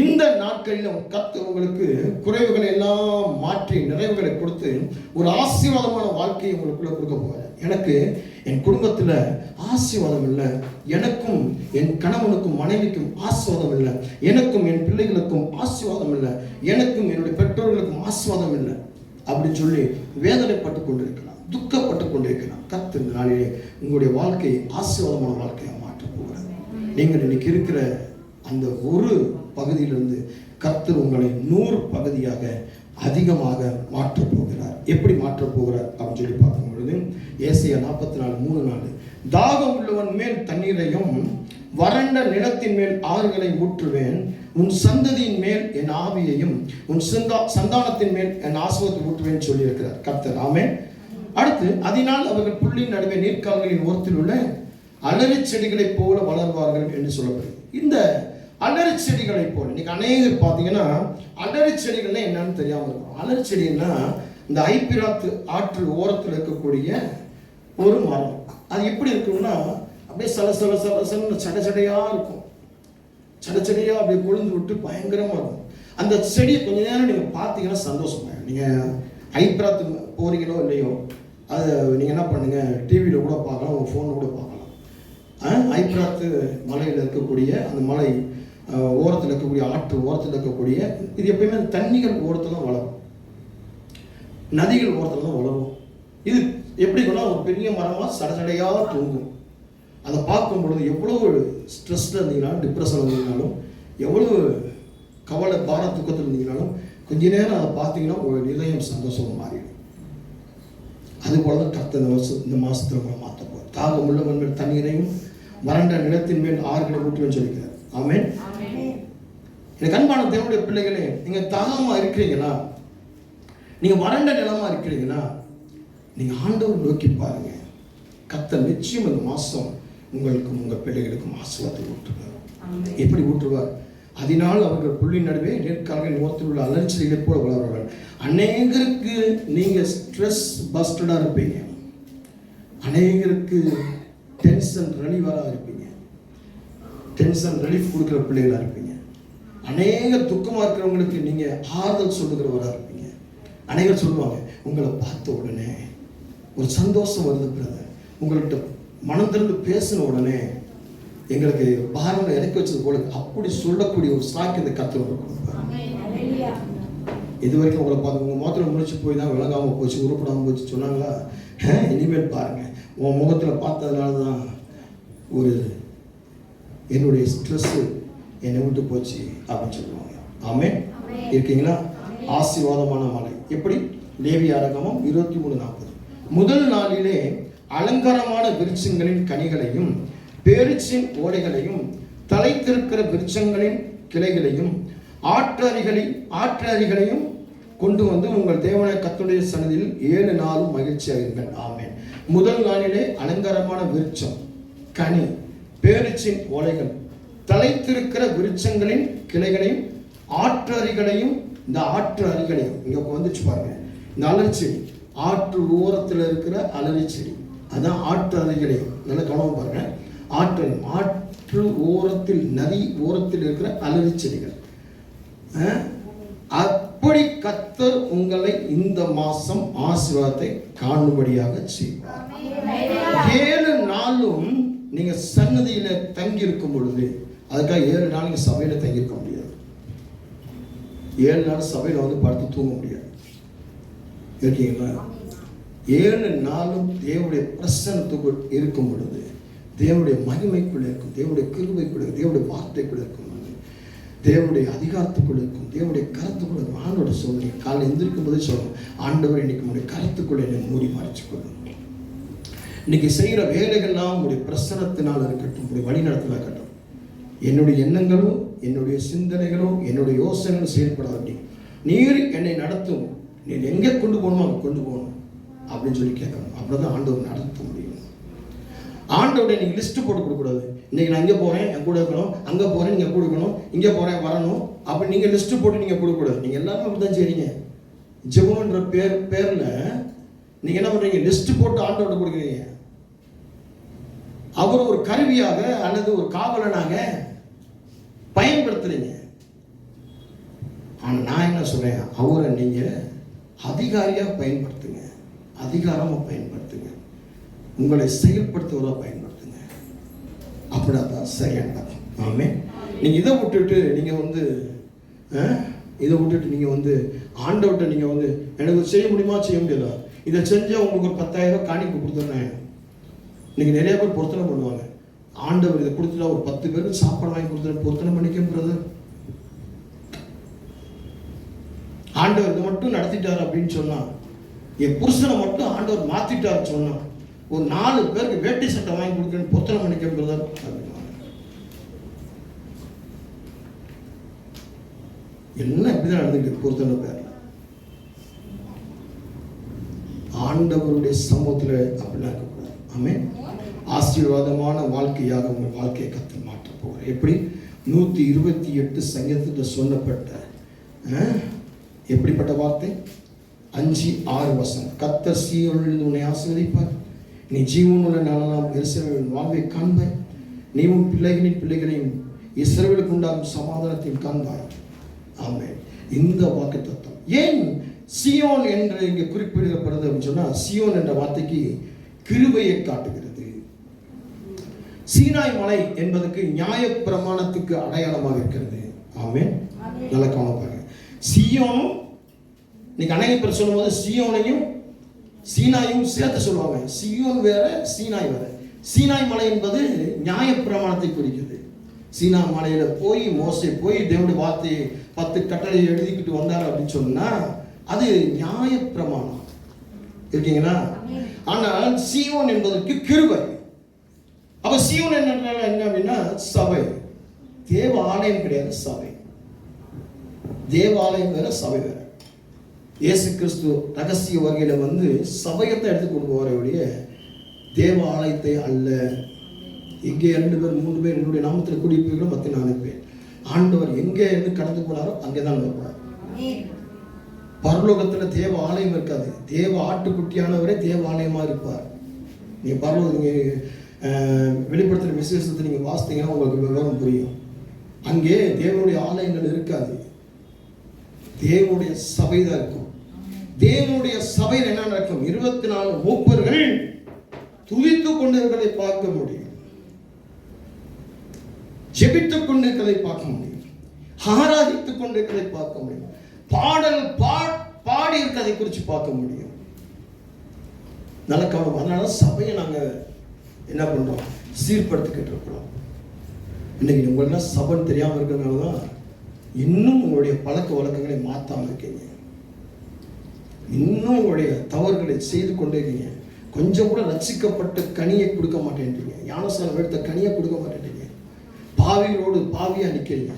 இந்த நாட்களிலும் கர்த்தர் உங்களுக்கு குறைவுகளை எல்லாம் மாற்றி நிறைவுகளை கொடுத்து ஒரு ஆசீர்வாதமான வாழ்க்கையை உங்களுக்குள்ள கொடுக்க போவார். எனக்கு என் குடும்பத்தில் ஆசீர்வாதம் இல்லை, எனக்கும் என் கணவனுக்கும் மனைவிக்கும் ஆசீர்வாதம் இல்லை, எனக்கும் என் பிள்ளைகளுக்கும் ஆசீர்வாதம் இல்லை, எனக்கும் என்னுடைய பெற்றோர்களுக்கும் ஆசீர்வாதம் இல்லை அப்படின்னு சொல்லி வேதனைப்பட்டு கொண்டிருக்கலாம், துக்கப்பட்டு கொண்டிருக்கலாம். கர்த்தர் இந்த நாளிலே உங்களுடைய வாழ்க்கையை ஆசீர்வாதமான வாழ்க்கையை மாற்றப் போகிறார். நீங்கள் இன்னைக்கு இருக்கிற அந்த ஒரு பகுதியிலிருந்து கர்த்தர் உங்களை 100 பகுதியாக அதிகமாக மாற்றப் போகிறார். எப்படி மாற்றப் போகிறார் அப்படின்னு சொல்லி பார்க்கும் பொழுது ஏசாயா 44:3 தாகம் உள்ளவன் மேல் தண்ணீரையும் வறண்ட நிலத்தின் மேல் ஆறுகளை ஊற்றுவேன், உன் சந்ததியின் மேல் என் ஆவியையும் உன் சந்தானத்தின் மேல் என் ஆசீர்வாதத்தை ஊற்றுவேன் சொல்லி இருக்கிறார் கர்த்தர். ஆமென். அடுத்து அதனால் அவர்கள் புல்லின் நடுவே நீர்க்கால்களின் ஓரத்தில் உள்ள அலரி செடிகளைப் போல வளர்வார்கள் என்று சொல்லப்படுது. இந்த அலரி செடிகளை போல இன்னைக்கு அநேகர் பார்த்தீங்கன்னா அலரி செடிகள்னா என்னன்னு தெரியாமல் இருக்கும். அலரி செடின்னா இந்த ஐபிராத்து ஆற்று ஓரத்தில் இருக்கக்கூடிய ஒரு மரம். அது எப்படி இருக்கும்னா அப்படியே சலசலன்னு சடையாக இருக்கும். சடையாக அப்படியே கொழுந்து விட்டு பயங்கரமாக இருக்கும். அந்த செடியை கொஞ்ச நேரம் நீங்கள் பார்த்தீங்கன்னா சந்தோஷமா. நீங்கள் ஐபிராத்து போறீங்களோ இல்லையோ அதை நீங்கள் என்ன பண்ணுங்க, டிவியில் கூட பார்க்கலாம், உங்கள் ஃபோனில் கூட பார்க்கலாம். ஐபிராத்து மலையில் இருக்கக்கூடிய அந்த மலை ஓரத்தில் இருக்கக்கூடிய ஆற்று ஓரத்தில் இருக்கக்கூடிய இது எப்பயுமே தண்ணிகள் ஓரத்தில் தான் வளரும், நதிகள் ஓரத்தில் தான் வளரும். இது எப்படி கூட ஒரு பெரிய மரமாக சடையாக தூங்கும். அதை பார்க்கும் பொழுது எவ்வளோ ஸ்ட்ரெஸ்ஸில் இருந்தீங்கனாலும், டிப்ரெஷன் இருந்தீங்கனாலும், எவ்வளோ கவலை பார துக்கத்தில் இருந்தீங்கனாலும் கொஞ்ச நேரம் அதை பார்த்தீங்கன்னா உங்கள் இதயம் சந்தோஷமாக மாறிடும். அதுபோல தான் கர்த்தர் இந்த மாதத்தில் உங்களை மாற்ற போகிறார். தாகம் உள்ளவன் மேல் தண்ணீரையும் வறண்ட நிலத்தின் மேல் ஆறுகளை ஊற்றுவேன்னு சொல்லிக்கிறார். ஆமென். எனக்கு அன்பான தேவனுடைய பிள்ளைகளே, நீங்கள் தாகமாக இருக்கிறீங்களா, நீங்கள் வறண்ட நிலமாக இருக்கிறீங்களா, நீங்கள் ஆண்டவர் நோக்கி பாருங்க. கர்த்தர் நிச்சயம் இந்த மாதம் உங்களுக்கும் உங்கள் பிள்ளைகளுக்கும் ஆசீர்வாதத்தை ஊற்றுவார். எப்படி ஊற்றுவார்? அதனால் அவர்கள் புல்லின் நடுவே நீர்க்கால்களின் ஓரத்தில் உள்ள அலர்ச்சிகளை போல வளர்வார்கள். அநேகருக்கு நீங்கள் ஸ்ட்ரெஸ் பஸ்டடாக இருப்பீங்க, அநேகருக்கு டென்ஷன் ரிலீவராக இருப்பீங்க, டென்ஷன் ரிலீஃப் கொடுக்குற பிள்ளைகளாக இருப்பீங்க. அநேக துக்கமாக இருக்கிறவங்களுக்கு நீங்கள் ஆறுதல் சொல்லுகிறவராக இருப்பீங்க. அநேகர் சொல்லுவாங்க, உங்களை பார்த்த உடனே ஒரு சந்தோஷம் வருது பிரதர், உங்கள்கிட்ட மனம் திறந்து பேசின உடனே எங்களுக்கு பாரங்களை இறக்கி வச்சது போல அப்படி சொல்லக்கூடிய ஒரு சாக்கியத்தை கர்த்தர் கொடுப்பார். இது வரைக்கும் உங்களை பார்த்து உங்கள் முகத்தில் முடிச்சு போய் தான் விளங்காமல் போச்சு, உருப்படாமல் போச்சு சொன்னாங்களா? இனிமேல் பாருங்க, உன் முகத்தில் பார்த்ததுனால தான் ஒரு என்னுடைய ஸ்ட்ரெஸ்ஸு என்னை விட்டு போச்சு அப்படின்னு சொல்லுவாங்க. ஆமென். இருக்கீங்களா? ஆசீர்வாதமான மலை. எப்படி? லேவியாரகமம் 23:40 முதல் நாளிலே அலங்காரமான விருட்சங்களின் கனிகளையும் பேரிச்சின் ஓடைகளையும் தலைத்திருக்கிற விருட்சங்களின் கிளைகளையும் ஆற்றறிகளையும் கொண்டு வந்து உங்கள் தேவனாய கர்த்தருடைய சன்னதியில் 7 நாளும் மகிழ்ச்சியாக இருங்கள். ஆமென். முதல் நாளிலே அலங்காரமான விருட்சம், கனி, பேரிச்சின் ஓலைகள், தலைத்திருக்கிற விருட்சங்களின் கிளைகளையும் ஆற்றறிகளையும். இந்த ஆற்று அரிகளையும் இங்க வந்துச்சு பாருங்க, இந்த அலர்ச்செடி, ஆற்று ஓரத்தில் இருக்கிற அலரி செடி, அதான் ஆற்று அரிகளையும். நல்லா கவனம் பாருங்க. ஆற்று ஓரத்தில், நதி ஓரத்தில் இருக்கிற அலரி செடிகள். அப்படி கர்த்தர் உங்களை இந்த மாசம் ஆசீர்வாதத்தை காணும்படியாக செய்வார். 7 நாளும் நீங்க சன்னதியில தங்கி இருக்கும் பொழுது, அதுக்காக 7 நாள் நீங்க சபையில தங்கி இருக்க முடியாது. 7 நாள் சபையில் வந்து படுத்து தூங்க முடியாது. இருக்கீங்களா? 7 நாளும் தேவனுடைய பிரசன்னத்துக்குள் இருக்கும் பொழுது, தேவனுடைய மகிமைக்குள்ள இருக்கும், தேவனுடைய கிருபைக்குள்ள இருக்கும், தேவனுடைய வார்த்தைக்குள்ள இருக்கும், தேவனுடைய அதிகாரத்துக்குள்ள இருக்கும், தேவனுடைய கருத்துக்குள்ள இருக்கும். ஆண்டோட சொல்லுங்க, காலையில் எந்திரிக்கும் போதே சொல்லணும், ஆண்டவர் இன்னைக்கு உங்களுடைய கருத்துக்குள்ள என்னை மூடி மறைச்சு கொள்ளணும். இன்னைக்கு செய்கிற வேலைகள்லாம் உங்களுடைய பிரசனத்தினால் இருக்கட்டும், உங்களுடைய வழிநடத்தலாக இருக்கட்டும். என்னுடைய எண்ணங்களும் என்னுடைய சிந்தனைகளும் என்னுடைய யோசனைகளும் செயல்படாது. நீர் என்னை நடத்தும், நீ எங்கே கொண்டு போகணுமோ அங்கே கொண்டு போகணும் அப்படின்னு சொல்லி கேட்கணும். அப்படிதான் ஆண்டவர் நடத்த முடியும். ஆண்டவரை நீங்கள் லிஸ்ட்டு போட்டு கொடுக்கூடாது. இன்னைக்கு நான் இங்கே போகிறேன், என் கூட இருக்கணும், அங்கே போகிறேன், நீங்கள் கொடுக்கணும், இங்கே போகிறேன் வரணும், அப்படி நீங்கள் லிஸ்ட்டு போட்டு நீங்கள் கொடுக்கக்கூடாது. நீங்கள் எல்லாமே அப்படி தான் செய்றீங்க. ஜெபம்ன்ற பேரில் நீங்கள் என்ன பண்ணுறீங்க? லிஸ்ட்டு போட்டு ஆண்டவரை கொடுக்குறீங்க. அவர் ஒரு கருவியாக அல்லது ஒரு காவலனாக பயன்படுத்துறீங்க. ஆனால் நான் என்ன சொல்றேன், அவரை நீங்க அதிகாரியாக பயன்படுத்துங்க, அதிகாரமாக பயன்படுத்துங்க, உங்களை செயல்படுத்துவதாக பயன்படுத்துங்க. அப்படின்னா தான் சரியானது. ஆமே. நீங்க இதை விட்டுட்டு நீங்க வந்து ஆண்டவர்கிட்ட நீங்க வந்து எனக்கு செய்ய முடியுமா, செய்ய முடியாதா, இதை செஞ்சா உங்களுக்கு ஒரு 10,000 காணிக்கை கொடுத்துருந்தேன். இன்னைக்கு நிறைய பேர் பொருத்தனை பண்ணுவாங்க. ஆண்டவர் இதை கொடுத்துட்டா ஒரு 10 பேருக்கு சாப்பாடு வாங்கி கொடுத்துட்டு பொருத்தனை பண்ணிக்கிறது. ஆண்டவர் இதை மட்டும் நடத்திட்டார் அப்படின்னு சொன்னா, என் புருஷனை மட்டும் ஆண்டவர் மாத்திட்டாரு சொன்னா, ஒரு 4 பேருக்கு வேட்டி சட்டை வாங்கி கொடுக்குறேன்னு பொருத்தனை பண்ணிக்கிறது அப்படின்னு. என்ன இப்படிதான் நடந்துட்டு பொருத்தனை பேர் ஆண்டவருடைய சமூகத்தில் அப்படிலாம் இருக்கக்கூடாது. ஆமென். ஆசீர்வாதமான வாழ்க்கையாக உங்கள் வாழ்க்கையை கற்று மாற்ற போகிறேன். எப்படி 128 சங்கீதத்தில் சொல்லப்பட்ட எப்படிப்பட்ட வார்த்தை? 5-6 வசனம். கர்த்தர் சீயோனிலிருந்து உன்னை ஆசீர்வதிப்பார், நீ ஜீவனுள்ள நாளெல்லாம் எருசலேமின் வாழ்வை காண்பாய், நீ உன் பிள்ளைகளின் பிள்ளைகளையும் இஸ்ரவேலுக்கு உண்டாகும் சமாதானத்தையும் காண்பாய். ஆமென். இந்த வாக்குத்தத்தம் ஏன் சியோன் என்று இங்கே குறிப்பிடப்படுறது அப்படின்னு சொன்னா, சியோன் என்ற வார்த்தைக்கு கிருபையை காட்டுகிறது. சீனாய் மலை என்பதற்கு நியாய பிரமாணத்துக்கு அடையாளமாக இருக்கிறது. ஆமென். நல்ல கவனிப்பாங்க. சியோனும் இன்னைக்கு அநேக பேர் சொல்லும் போது சியோனையும் சீனாயும் சேர்த்து சொல்லுவாங்க. சியோன் வேற, சீனாய் வேற. சீனாய் மலை என்பது நியாய பிரமாணத்தை குறிக்கிறது. சீனா மலையில போய் மோசே போய் தேவனுடைய வார்த்தையை 10 கட்டளை எழுதிக்கிட்டு வந்தார் அப்படின்னு சொன்னா அது நியாய பிரமாணம். இருக்கீங்களா? ஆனால் சியோன் என்பதற்கு கிருபை. அப்ப சியோன் என்ன அப்படின்னா சபை. தேவ ஆலயம் கிடையாது, சபை. தேவாலயம் வேற, சபை வேற. இயேசு கிறிஸ்து ரகசிய வகையில வந்து சபையத்தை எடுத்துக்கொண்டு போறவருடைய தேவ ஆலயத்தை அல்ல. இங்கே 2 பேர் 3 பேர் என்னுடைய நாமத்தில் குடியிருப்பீர்களோ 4 பேர். ஆண்டவர் எங்கே இருந்து கடந்து போனாரோ அங்கேதான் போனார். பரலோகத்துல தேவ ஆலயம் இருக்காது. தேவ ஆட்டுக்குட்டியானவரே தேவ ஆலயமா இருப்பார். நீங்க பரலோகம், நீங்க வெளிப்படுத்துற விசேஷத்தை நீங்க வாசித்தீங்கன்னா உங்களுக்கு விவரம் புரியும். அங்கே தேவனுடைய ஆலயங்கள் இருக்காது, தேவனுடைய சபை தான் இருக்கும். தேவனுடைய சபையில் என்ன நடக்கும்? 24 மூப்பர்கள் துதித்துக் கொண்டிருக்கிறதை பார்க்க முடியும், ஜெபித்துக் கொண்டிருக்கிறதை பார்க்க முடியும், ஆராதித்துக் கொண்டிருக்கிறதை பார்க்க முடியும், பாடல் பாடி இருக்கிறதை குறித்து பார்க்க முடியும். நல்ல கவனம். அதனால சபையை நாங்க என்ன பண்றோம்? சீர்படுத்திக்கிட்டு இருக்கிறோம். இன்னைக்கு உங்களெல்லாம் சபைன்னு தெரியாம இருக்கிறதுனால தான் இன்னும் உங்களுடைய பழக்க வழக்கங்களை மாற்றாம இருக்கீங்க. இன்னும் உங்களுடைய தவறுகளை செய்து கொண்டே இருக்கீங்க. கொஞ்சம் கூட ரட்சிக்கப்பட்ட கனியை கொடுக்க மாட்டேன்றீங்க. ஞானஸ்நானம் எடுத்த கனியை கொடுக்க மாட்டேன்றீங்க. பாவிகளோடு பாவியா நிற்கிறீங்க.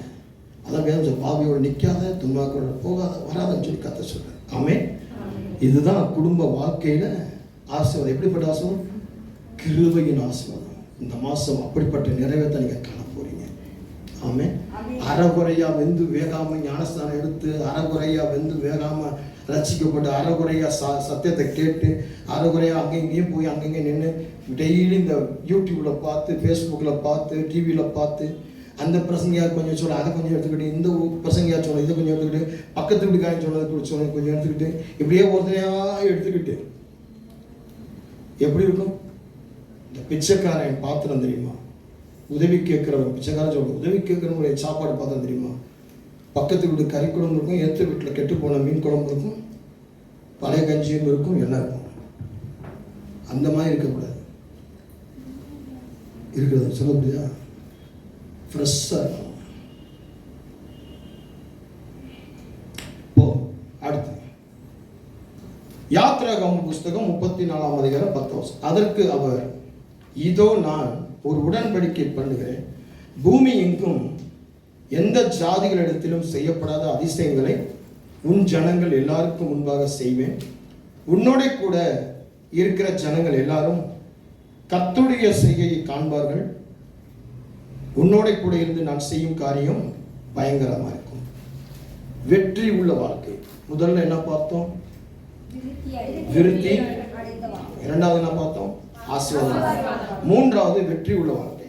அதான் வேதம் பாவியோடு நிற்காத, துன்மார்க்கோட போகாத, வராதன்னு சொல்லி கத்த சொல்றேன். ஆமென். இதுதான் குடும்ப வாழ்க்கையில ஆசீர்வாதம். எப்படிப்பட்ட ஆசீர்வாதம்? கிருபையின் ஆசீர்வாதம். இந்த மாசம் அப்படிப்பட்ட நிறைவேற்ற நீங்க காண போறீங்க. ஆமென். அறகுறையா வெந்து வேகாம ஞானஸ்தானம் எடுத்து, அறகுறையா வெந்து வேகாம ரசிக்கப்பட்டு, அறகுறையா சத்தியத்தை கேட்டு, அறகுறையா அங்கங்கேயும் போய் அங்கங்கே நின்று டெய்லி இந்த யூடியூப்ல பார்த்து, ஃபேஸ்புக்ல பார்த்து, டிவியில பார்த்து, அந்த பிரசங்கியார் கொஞ்சம் சொல்ல அதை கொஞ்சம் எடுத்துக்கிட்டு, இந்த பிரசங்கியார் சொன்ன இதை கொஞ்சம் எடுத்துக்கிட்டு, பக்கத்து வீட்டுக்காரன் சொன்னது கொஞ்சம் எடுத்துக்கிட்டு, இப்படியே ஒருத்தனையா எடுத்துக்கிட்டு எப்படி இருக்கும்? இந்த பிச்சைக்காரன் பாத்திரம் தெரியுமா? உதவி கேட்கிறவன் பிச்சைக்காரன் சொல்ற உதவி கேட்கிறவனுடைய சாப்பாடு பாத்திரம் தெரியுமா? பக்கத்து வீட்டு கறி குழம்பு இருக்கும், ஏற்ற வீட்டில் கெட்டு போன மீன் குழம்பு இருக்கும், பழைய கஞ்சியும் இருக்கும், எல்லாம் இருக்கும். அந்த மாதிரி இருக்கக்கூடாது. இருக்கிறது சொல்ல முடியா? ஃப்ரெஷ்ஷாக இருக்கும். அடுத்து யாத்திராகமம் புஸ்தகம் 34ஆம் அதிகாரம் 10 வசனம். அதற்கு அவர், இதோ நான் ஒரு உடன்படிக்கை பண்ணுகிறேன், பூமி எங்கும் எந்த ஜாதிகளிடத்திலும் செய்யப்படாத அதிசயங்களை உன் ஜனங்கள் எல்லாருக்கும் முன்பாக செய்வேன். உன்னோட கூட இருக்கிற ஜனங்கள் எல்லாரும் கர்த்தருடைய செய்கையை காண்பார்கள். உன்னோட கூட இருந்து நான் செய்யும் காரியம் பயங்கரமா இருக்கும். வெற்றி உள்ள வாழ்க்கை. முதல்ல என்ன பார்த்தோம்? விருத்தி. இரண்டாவது என்ன பார்த்தோம்? ஆசீர்வாதம். மூன்றாவது வெற்றி உள்ள வாழ்க்கை.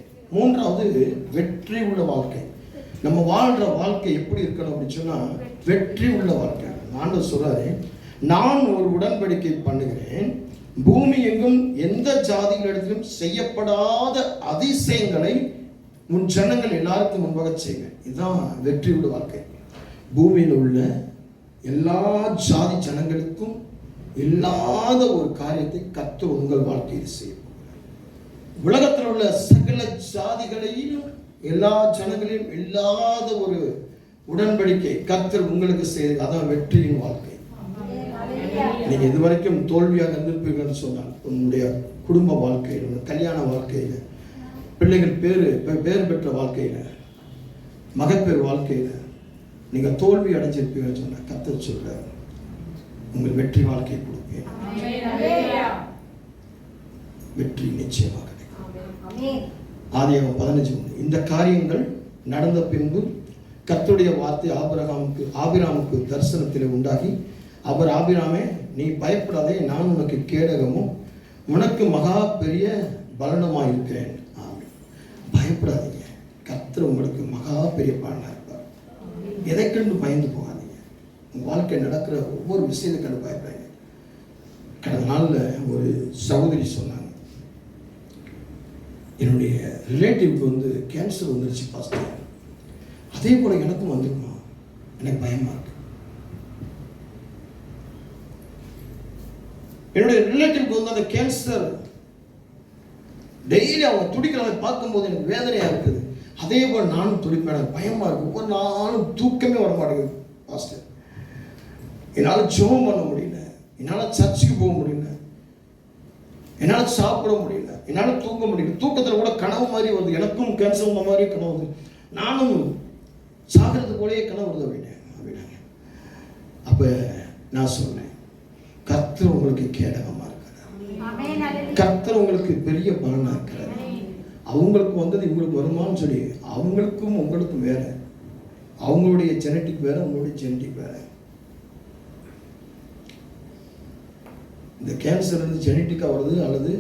வெற்றி உள்ள வாழ்க்கை. நம்ம வாழ்ற வாழ்க்கை எப்படி இருக்கணும் அப்படின்னு சொன்னா வெற்றி உள்ள வாழ்க்கை. ஆண்டவர் சொல்றாரு, நான் ஒரு உடன்படிக்கை பண்ணுகிறேன், பூமி எங்கும் எந்த ஜாதிகளிடத்திலும் செய்யப்படாத அதிசயங்களை உன் ஜனங்கள் எல்லாருக்கும் முன்பாக செய்வேன். இதுதான் வெற்றி உள்ள வாழ்க்கை. பூமியில் உள்ள எல்லா ஜாதி ஜனங்களுக்கும் இல்லாத ஒரு காரியத்தை கர்த்தர் உங்கள் வாழ்க்கையில் செய்யும். உலகத்தில் உள்ள சகல ஜாதிகளையும் எல்லா ஜனங்களையும் இல்லாத ஒரு உடன்படிக்கை கர்த்தர் உங்களுக்கு செய்து, அதான் வெற்றியின் வாழ்க்கை. நீங்க இதுவரைக்கும் தோல்வியாக இருந்திருப்பீங்கன்னு சொன்னால் உன்னுடைய குடும்ப வாழ்க்கையில், கல்யாண வாழ்க்கையில, பிள்ளைகள் பேர் பெற்ற வாழ்க்கையில, மகப்பேறு வாழ்க்கையில நீங்க தோல்வி அடைஞ்சிருப்பீங்கன்னு சொன்னா கர்த்தர் சொல்றாரு, உங்கள் வெற்றி வாழ்க்கையை கொடுப்பேன். வெற்றி நிச்சயமாக கிடைக்கும். ஆதியாகமம் 15:1. இந்த காரியங்கள் நடந்த பின்பு கர்த்தருடைய வார்த்தை ஆபிராமுக்கு தரிசனத்தில் உண்டாகி, அவர், ஆபிராமே, நீ பயப்படாதே, நான் உனக்கு கேடகமும் உனக்கு மகா பெரிய பலனுமாய் இருக்கிறேன். பயப்படாதீங்க, கர்த்தர் உங்களுக்கு மகா பெரிய பலனா இருப்பார். எதை கண்டு பயந்து போகாதீங்க. உங்க வாழ்க்கை நடக்கிற ஒவ்வொரு விஷயத்தை கண்டு பயப்படாதீங்க. கடந்த நாளில் ஒரு சகோதரி சொன்னாங்க, என்னுடைய ரிலேட்டிவ்க்கு கேன்சர் வந்துருச்சு பாஸ்டர், அதே போல எனக்கும் வந்துருமா, எனக்கு பயமா இருக்கு. என்னுடைய ரிலேட்டிவ்க்கு அந்த கேன்சர் டெய்லி அவங்க துடிக்கிறத பார்க்கும்போது எனக்கு வேதனையா இருக்குது. அதே போல நானும் துடிப்பேன், எனக்கு பயமா இருக்கு. ஒவ்வொரு நாளும் தூக்கமே வர மாட்டேங்குது பாஸ்டர். என்னால் ஜெபம் பண்ண முடியல, என்னால் சர்ச்சுக்கு போக முடியல, என்னால் சாப்பிட முடியல, என்னால் தூங்க முடியல. தூக்கத்தில் கூட கனவு மாதிரி வருது, எனக்கும் கேன்சர் வந்த மாதிரி கனவு வருது, நானும் சாகிறது போலயே கனவு வருது அப்படின்னாங்க. அப்போ நான் சொன்னேன், கர்த்தர் உங்களுக்கு கேடகமாக இருக்கிறார், கர்த்தர் உங்களுக்கு பெரிய பலனாக இருக்கிறார். அவங்களுக்கு வந்தது இவங்களுக்கு வருமானு சொல்லி, அவங்களுக்கும் உங்களுக்கும் வேற, அவங்களுடைய ஜெனட்டிக் வேற, உங்களுடைய ஜெனட்டிக் வேற. இந்த கேன்சர் ஜெனட்டிக்காக வருது, அல்லது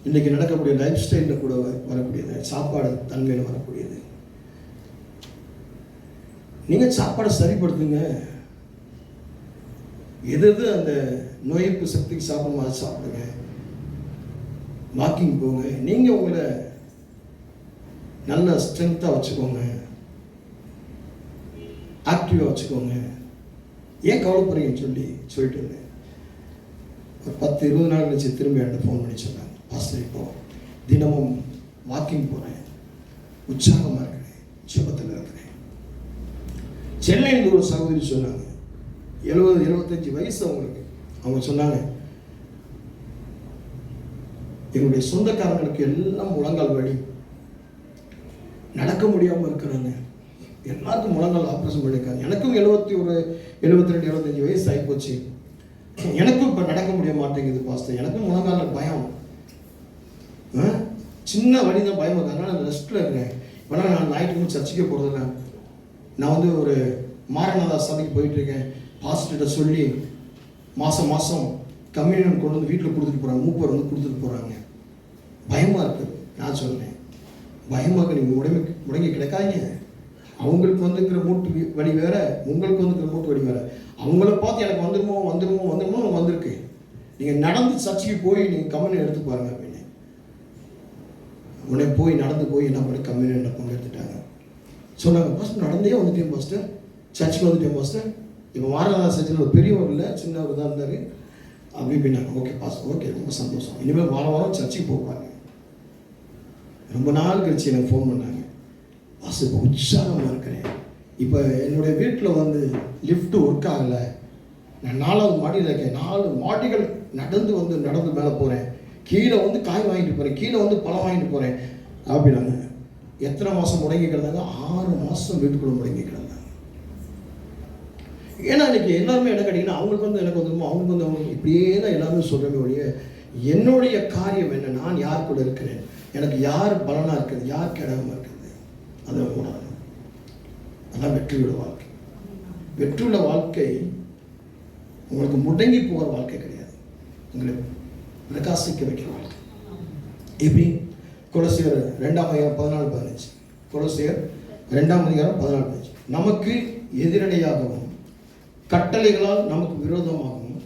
இன்னைக்கு நடக்கக்கூடிய லைஃப் ஸ்டைலில் கூட வரக்கூடியது, சாப்பாடு தன்மையில் வரக்கூடியது. நீங்கள் சாப்பாடை சரிப்படுத்துங்க. எது அந்த நோய் எதிர்ப்பு சக்திக்கு சாப்பிடணும் அதை சாப்பிடுங்க. வாக்கிங் போங்க. நீங்கள் உங்களை நல்ல ஸ்ட்ரென்த்தாக வச்சுக்கோங்க, ஆக்டிவாக வச்சுக்கோங்க. ஏன் கவலைப்படுறீங்கன்னு சொல்லிட்டு இருந்தேன். ஒரு 10-20 நாள் கழிச்சு திரும்ப என்கிட்ட ஃபோன் பண்ணி சொன்னாங்க, பாஸ்டர் இப்போ தினமும் வாக்கிங் போகிறேன், உற்சாகமாக இருக்கிறேன், ஜெபத்தில் இருக்கிறேன். சென்னையில் ஒரு சகோதரி சொன்னாங்க, 70-75 வயசு அவங்களுக்கு. அவங்க சொன்னாங்க, என்னுடைய சொந்தக்காரங்களுக்கு எல்லாம் முழங்கால் வலி, நடக்க முடியாமல் இருக்கிறாங்க. எல்லாருக்கும் முழங்கால் ஆப்ரேஷன் பண்ணியிருக்காங்க. எனக்கும் 72-75 வயசு ஆகிப்போச்சு. எனக்கும் இப்போ நடக்க முடிய மாட்டேங்குது பாஸ்டர். எனக்கும் முழங்கால பயம், சின்ன வலி தான் பயம் இருக்கு. அதனால நான் ரெஸ்ட்டில் இருக்கிறேன். இப்போலாம் நான் ஞாயிற்றுக்கிழமை சர்ச்சைக்கு போகிறதில்ல. நான் ஒரு மாரநாதா சபைக்கு போயிட்டுருக்கேன். பாஸ்டர்கிட்ட சொல்லி மாதம் கம்யூனியன் கொண்டு வந்து வீட்டில் கொடுத்துட்டு போகிறாங்க, மூப்பர் கொடுத்துட்டு போகிறாங்க. பயமாக இருக்குது. நான் சொன்னேன், பயமாக நீங்கள் முடங்கி கிடைக்காதீங்க. அவங்களுக்கு வந்துக்கிற மூட்டு வலி வேற, உங்களுக்கு வந்துக்கிற மூட்டு வலி வேற. அவங்கள பார்த்து எனக்கு வந்துருமோ வந்திருக்கு. நீங்கள் நடந்து சர்ச்சைக்கு போய் நீங்கள் கம்யூனியன் எடுத்து பாருங்க அப்படின்னு. உடனே நடந்து போய் என்ன பண்ணி கம்யூனியன் கொண்டு எடுத்துட்டாங்க. சொன்னாங்க, பாஸ்டர் நடந்தே வந்துட்டேன் பாஸ்டர், சர்ச்சுக்கு வந்துட்டேன் பாஸ்டர். இப்போ வாரணாசி சர்ச்சில் ஒரு பெரியவர் இல்லை, சின்னவர் தான் இருந்தார் அப்படின்னாங்க. ஓகே பாஸ்டர், ஓகே, ரொம்ப சந்தோஷம். இனிமேல் வாரம் சர்ச்சுக்கு போவாங்க. ரொம்ப நாள் கழிச்சு எனக்கு ஃபோன் பண்ணாங்க, பாஸ்டர் இப்போ உற்சாகமாக இருக்கிறேன். இப்போ என்னுடைய வீட்டில் வந்து லிஃப்ட்டு ஒர்க் ஆகலை, நான் 4வது மாடியில் இருக்கேன். 4 மாடிகள் நடந்து மேலே போகிறேன். கீழே வந்து காய் வாங்கிட்டு போகிறேன், கீழே வந்து பழம் வாங்கிட்டு போகிறேன் அப்படின்னாங்க. எத்தனை மாதம் முடங்கி கிடந்தாங்க? 6 மாதம் வீட்டுக்குள்ளே முடங்கி கிடந்தாங்க. ஏன்னா இன்னைக்கு எல்லாருமே என்ன கேட்டிங்கன்னா, அவங்களுக்கு வந்து எனக்கு வந்துருமோ, அவங்களுக்கு வந்து அவங்க இப்படியே தான் எல்லாருமே சொல்கிறேன் ஒழிய, என்னுடைய காரியம் என்ன, நான் யார் கூட இருக்கிறேன், எனக்கு யார் பலனாக இருக்குது, யார் கிடமாக இருக்குது, அதை உணரணும். அதான் வெற்றியுள்ள வாழ்க்கை. வெற்றியுள்ள வாழ்க்கை உங்களுக்கு முடங்கி போகிற வாழ்க்கை கிடையாது, உங்களை பிரகாசிக்க வைக்கிற வாழ்க்கை. இப்படி கொலோசியர் 2:14-15, கொலோசியர் 2:14-15, நமக்கு எதிரடையாகவும் கட்டளைகளால் நமக்கு விரோதமாகவும்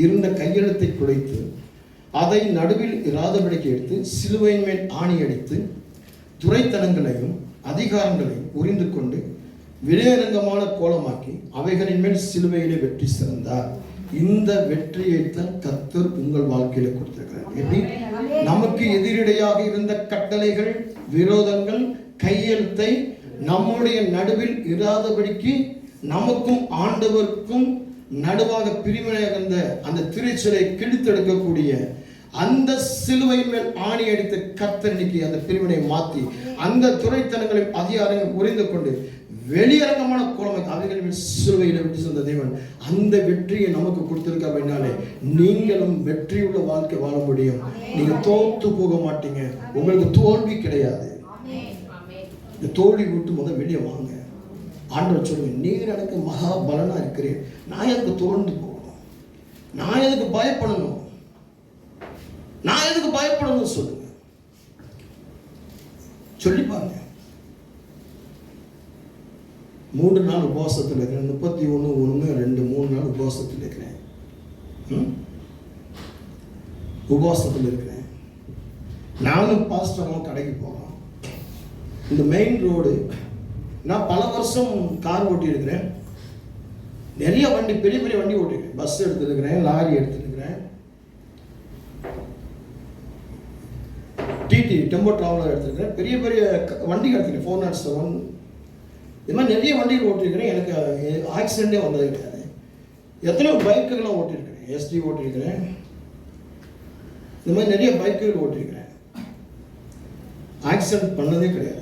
இருந்த கையெழுத்தை குலைத்து அதை நடுவில் இராதபடிக்கு எடுத்து சிலுவையின் மேல் ஆணி அடித்து துரைத்தனங்களையும் அதிகாரங்களையும் உரிந்து கொண்டு வெளியரங்கமான கோலமாக்கி அவைகளின் மேல் சிலுவையிலே வெற்றி சிறந்தார். இந்த வெற்றியைத்தான் கர்த்தர் உங்கள் வாழ்க்கையில கொடுத்திருக்கிறார். எப்படி? நமக்கு எதிரடையாக இருந்த கட்டளைகள், விரோதங்கள், கையெழுத்தை நம்முடைய நடுவில் இராதபடிக்கு நமக்கும் ஆண்டவருக்கும் நடுவாக பிரிவினையாக இருந்த அந்த திரைச்சலை கிழித்தெடுக்கக்கூடிய அந்த சிலுவையின் மேல் ஆணி அடித்த கர்த்தர் இன்னைக்கு அந்த பிரிவினை மாற்றி அந்த துரைத்தனங்களை அதிகாரங்கள் உரிந்து கொண்டு வெளியரங்கமான கோலமை அவைகளின் சிலுவையில் வெற்றி சென்ற தேவன் அந்த வெற்றியை நமக்கு கொடுத்திருக்க அப்படின்னாலே நீங்களும் வெற்றியுள்ள வாழ்க்கை வாழ முடியும். நீங்க தோத்து போக மாட்டீங்க, உங்களுக்கு தோல்வி கிடையாது. இந்த தோல்வி விட்டு முதல் வெளியே வாங்க. ஆண்டவர் சொல்லுங்க, நீர் எனக்கு மகா பலனா இருக்கிறேன், நான் எதுக்கு தோல்ந்து போகணும், நான் எதுக்கு பயப்படணும், நான் எதுக்கு பயப்படணும் சொல்லுங்க, சொல்லி பாருங்க. 3 நாள் உபவாசத்தில் இருக்கிறேன், 31, 1, 2, 3 நாள் உபவாசத்தில் இருக்கிறேன். உபவாசத்தில் இருக்கிறேன். நானும் பாஸ்டரும் கடைக்கு போகிறோம். இந்த மெயின் ரோடு, நான் பல வருஷம் கார் ஓட்டி இருக்கிறேன், நிறைய வண்டி, பெரிய பெரிய வண்டி ஓட்டிருக்கேன். பஸ் எடுத்துருக்கிறேன், லாரி எடுத்துருக்கிறேன், டிடி டெம்போ டிராவலர் எடுத்துருக்கிறேன், பெரிய பெரிய வண்டி எடுத்துருக்கேன், 407 இது மாதிரி நிறைய வண்டிகள் ஓட்டிருக்கிறேன். எனக்கு ஆக்சிடென்ட்டே வந்தது கிடையாது. எத்தனையோ பைக்குகள்லாம் ஓட்டிருக்கிறேன், எஸ்டி ஓட்டிருக்கிறேன், இந்த மாதிரி நிறைய பைக்குகள் ஓட்டிருக்கிறேன். ஆக்சிடென்ட் பண்ணதே கிடையாது.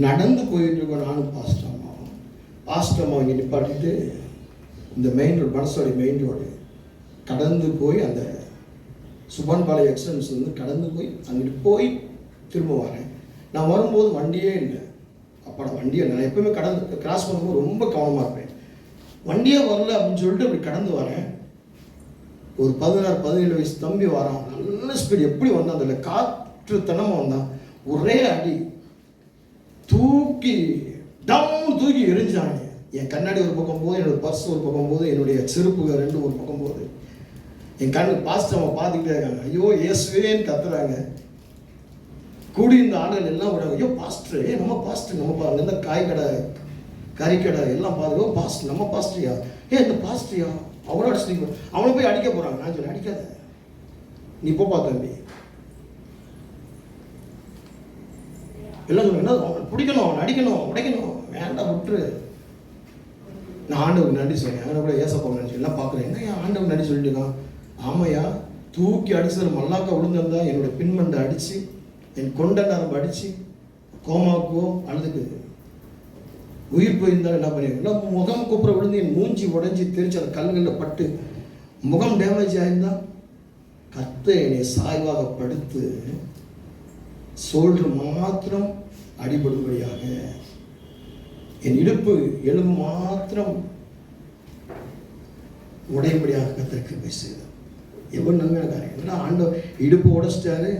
நடந்து போயிட்டு இருக்கோம் நானும் பாஸ்டர் அம்மா இங்கே நிப்பாட்டிட்டு இந்த மெயின் ரோடு, பனசாடி மெயின் ரோடு கடந்து போய் அந்த சுபான்பாளையம் எக்ஸ்டென்ஸ் வந்து கடந்து போய் அங்கிட்டு போய் திரும்ப வரேன். நான் வரும்போது வண்டியே இல்லை. அப்போ வண்டியை நான் எப்பவுமே கடந்து கிராஸ் பண்ணும்போது ரொம்ப கவனமாக இருப்பேன். வண்டியே வரல அப்படின்னு சொல்லிட்டு அப்படி கடந்து வரேன். ஒரு 16-17 வயசு தம்பி வரான், நல்ல ஸ்பீடு. எப்படி வந்தான் அதில் காற்று தனமாக வந்தான், ஒரே அடி தூக்கி எரிஞ்சாங்க. என் கண்ணாடி ஒரு பக்கம் போது, என்னோட பர்ஸ் ஒரு பக்கம் போது, என்னுடைய செருப்புகள் 2 ஒரு பக்கம் போகுது. என் கண்ணு பாஸ்டர் அவன் பார்த்துக்கிட்டே இருக்காங்க. ஐயோ இயேசுவேன்னு கத்துறாங்க. கூடி இந்த ஆளுகள் எல்லாம் விடாங்க, ஐயோ பாஸ்டர், நம்ம பாஸ்டர், நம்ம அங்கேருந்து காய் கடை, கறிக்கடை எல்லாம் பார்த்துக்கோ, பாஸ்டர், நம்ம பாஸ்டரியா, இந்த பாஸ்டரியா, அவனோட அடிச்சு அவனை போய் அடிக்க போகிறாங்க. நான் சொல்லி அடிக்காத, நீ போப்பா தம்பி. எல்லாம் சொல்லுங்க, அவனை பிடிக்கணும், அவனை அடிக்கணும், உடைக்கணும், வேண்டாம் விட்டுரு. நான் ஆண்டவருக்கு நன்றி சொன்னேன். அங்கே கூட ஏசப்பா நன்றி எல்லாம் பார்க்குறேன். என்ன என் ஆண்டவருக்கு நன்றி சொல்லிட்டு இருக்கான். ஆமையா, தூக்கி அடிச்சது மல்லாக்கா விழுந்திருந்தா என்னோட பின்மண்டை அடித்து, என் கொண்ட நரம்பு அடித்து கோமாக்குவோ அழுதுக்கு உயிர் போயிருந்தாலும் என்ன பண்ணிருக்கேன், முகம் கூப்பிட விழுந்து என் மூஞ்சி உடஞ்சி தெரிச்சு அந்த கல்களில் பட்டு முகம் டேமேஜ் ஆயிருந்தா கர்த்தர் என்னை சாய்வாக படுத்து சோல்டர் மாத்திரம் அடிபடும்படியாக என் இடுப்பு எலும்பு மாத்திரம் உடையும்படியாக கர்த்தருக்கு போய் செய்தார். எவ்வளவு நன்மையான காரியம். ஏன்னா ஆண்டவர் இடுப்பு உடைச்சிட்டாரு,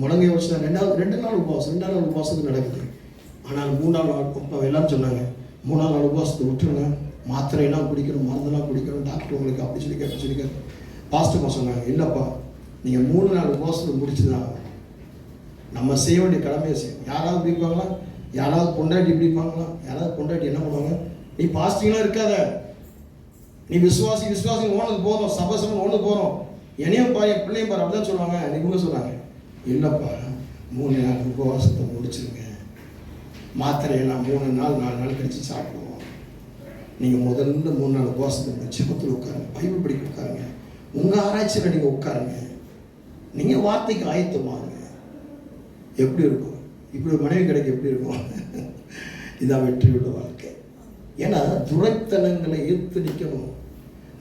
முழங்கை உடைச்சிட்டாரு. 2 நாள் உபவாசம், 2 நாள் உபவாசத்துக்கு நடக்குது. ஆனால் 3ஆம் நாள் எல்லாரும் சொன்னாங்க, 3ஆம் நாள் உபவாசத்தை விட்டுருங்க, மாத்திரையெல்லாம் குடிக்கணும், மருந்தெல்லாம் குடிக்கணும், டாக்டர் உங்களுக்கு அப்படி சொல்லி பாஸ்டர்மா சொன்னாங்க, இல்லைப்பா நீங்கள் 3 நாள் உபவாசத்தை முடிச்சுதான் நம்ம செய்ய வேண்டிய கடமையை செய்யணும். யாராவது இருப்பாங்களா, யாராவது பொண்டாட்டி இப்படிப்பாங்களா? யாராவது பொண்டாட்டி என்ன பண்ணுவாங்க, நீ பாஸ்டிங்லாம் இருக்காத, நீ விசுவாசி ஓனது போதும், சபசம் ஓனது போகிறோம், என்னையும் பாரு என் பிள்ளையும் பாரு, அப்படிதான் சொல்லுவாங்க. இவங்க சொல்கிறாங்க, இல்லைப்பா 3 நாள் உபவாசத்தை முடிச்சுருங்க, மாத்திரையெல்லாம் 3 நாள் 4 நாள் கழிச்சு சாப்பிடுவோம். நீங்கள் முதல்ல 3 நாள் உபவாசத்தை ஜெபத்தில் உட்காருங்க, பைபிள் படிக்க உட்காருங்க, உங்கள் ஆராய்ச்சியில் நீங்கள் உட்காருங்க, நீங்கள் வார்த்தைக்கு ஆயத்தமாகுங்க. எப்படி இருக்கும்? இப்படி ஒரு மனைவி கிடைக்க எப்படி இருக்கும்? இதான் வெற்றியுள்ள வாழ்க்கை. ஏன்னா துரைத்தனங்களை எதிர்த்து நிற்கணும்,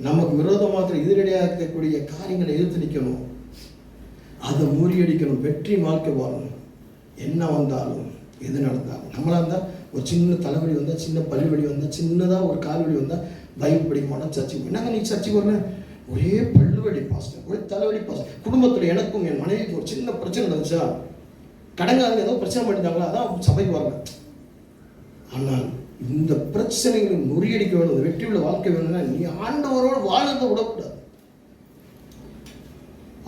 நமக்கு விரோதமாக எதிரடியாக இருக்கக்கூடிய காரியங்களை எதிர்த்து நிற்கணும், அதை முறியடிக்கணும், வெற்றி வாழ்க்கை வாழணும். என்ன வந்தாலும் எது நடந்தாலும், நம்மளாக இருந்தால் ஒரு சின்ன தலைவலி வந்தால், சின்ன பல்வலி வந்தால், சின்னதாக ஒரு கால்வலி வந்தால் பைபிள் படிக்க மாட்டோம், சர்ச்சைக்கு என்னங்க நீ சர்ச்சைக்கு வரல, ஒரே பல்வலி பாஸ்டர், ஒரே தலைவலி பாஸ்டர். குடும்பத்தில் எனக்கும் என் மனைவிக்கு ஒரு சின்ன பிரச்சனை இருந்துச்சா, கடங்காரங்க ஏதோ பிரச்சனை பண்ணிட்டாங்களா, அதான் சபைக்கு வரல. ஆனால் இந்த பிரச்சனைகளை முறியடிக்க வேணும், வெற்றி உள்ள வாழ்க்கை வேணும்னா நீ ஆண்டவரோடு வாழ்றதை விடக்கூடாது,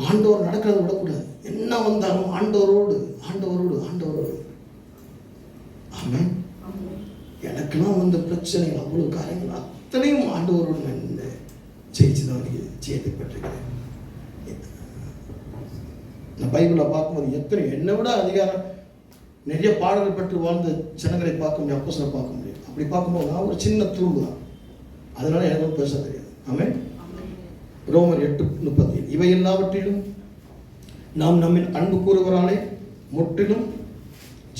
ஆண்டவர் நடக்கிறத விடக்கூடாது. என்ன வந்தாலும் ஆண்டவரோடு ஆண்டவரோடு ஆண்டவரோடு. ஆமென். எனக்கெல்லாம் வந்த பிரச்சனைகள் அவ்வளவு காரியங்கள் அத்தனையும் ஆண்டவரோடு நான் ஜெயிச்சுதான் ஜெயிக்கப்பட்டிருக்கிறேன். நான் பைபிளை பார்க்கும்போது எத்தனை என்னை விட அதிகாரம் நிறைய பாடல்கள் பெற்று வாழ்ந்த ஜனங்களை பார்க்க முடியும், அப்போஸ்தலரை பார்க்க முடியும். அப்படி பார்க்கும்போது நான் ஒரு சின்ன துரும்பு தான், அதனால எனக்கு பேச தெரியாது. ஆமென். ரோமர் 8:30 இவை எல்லாவற்றிலும் நாம் நம்மின் அன்பு கூறுவராலே முற்றிலும்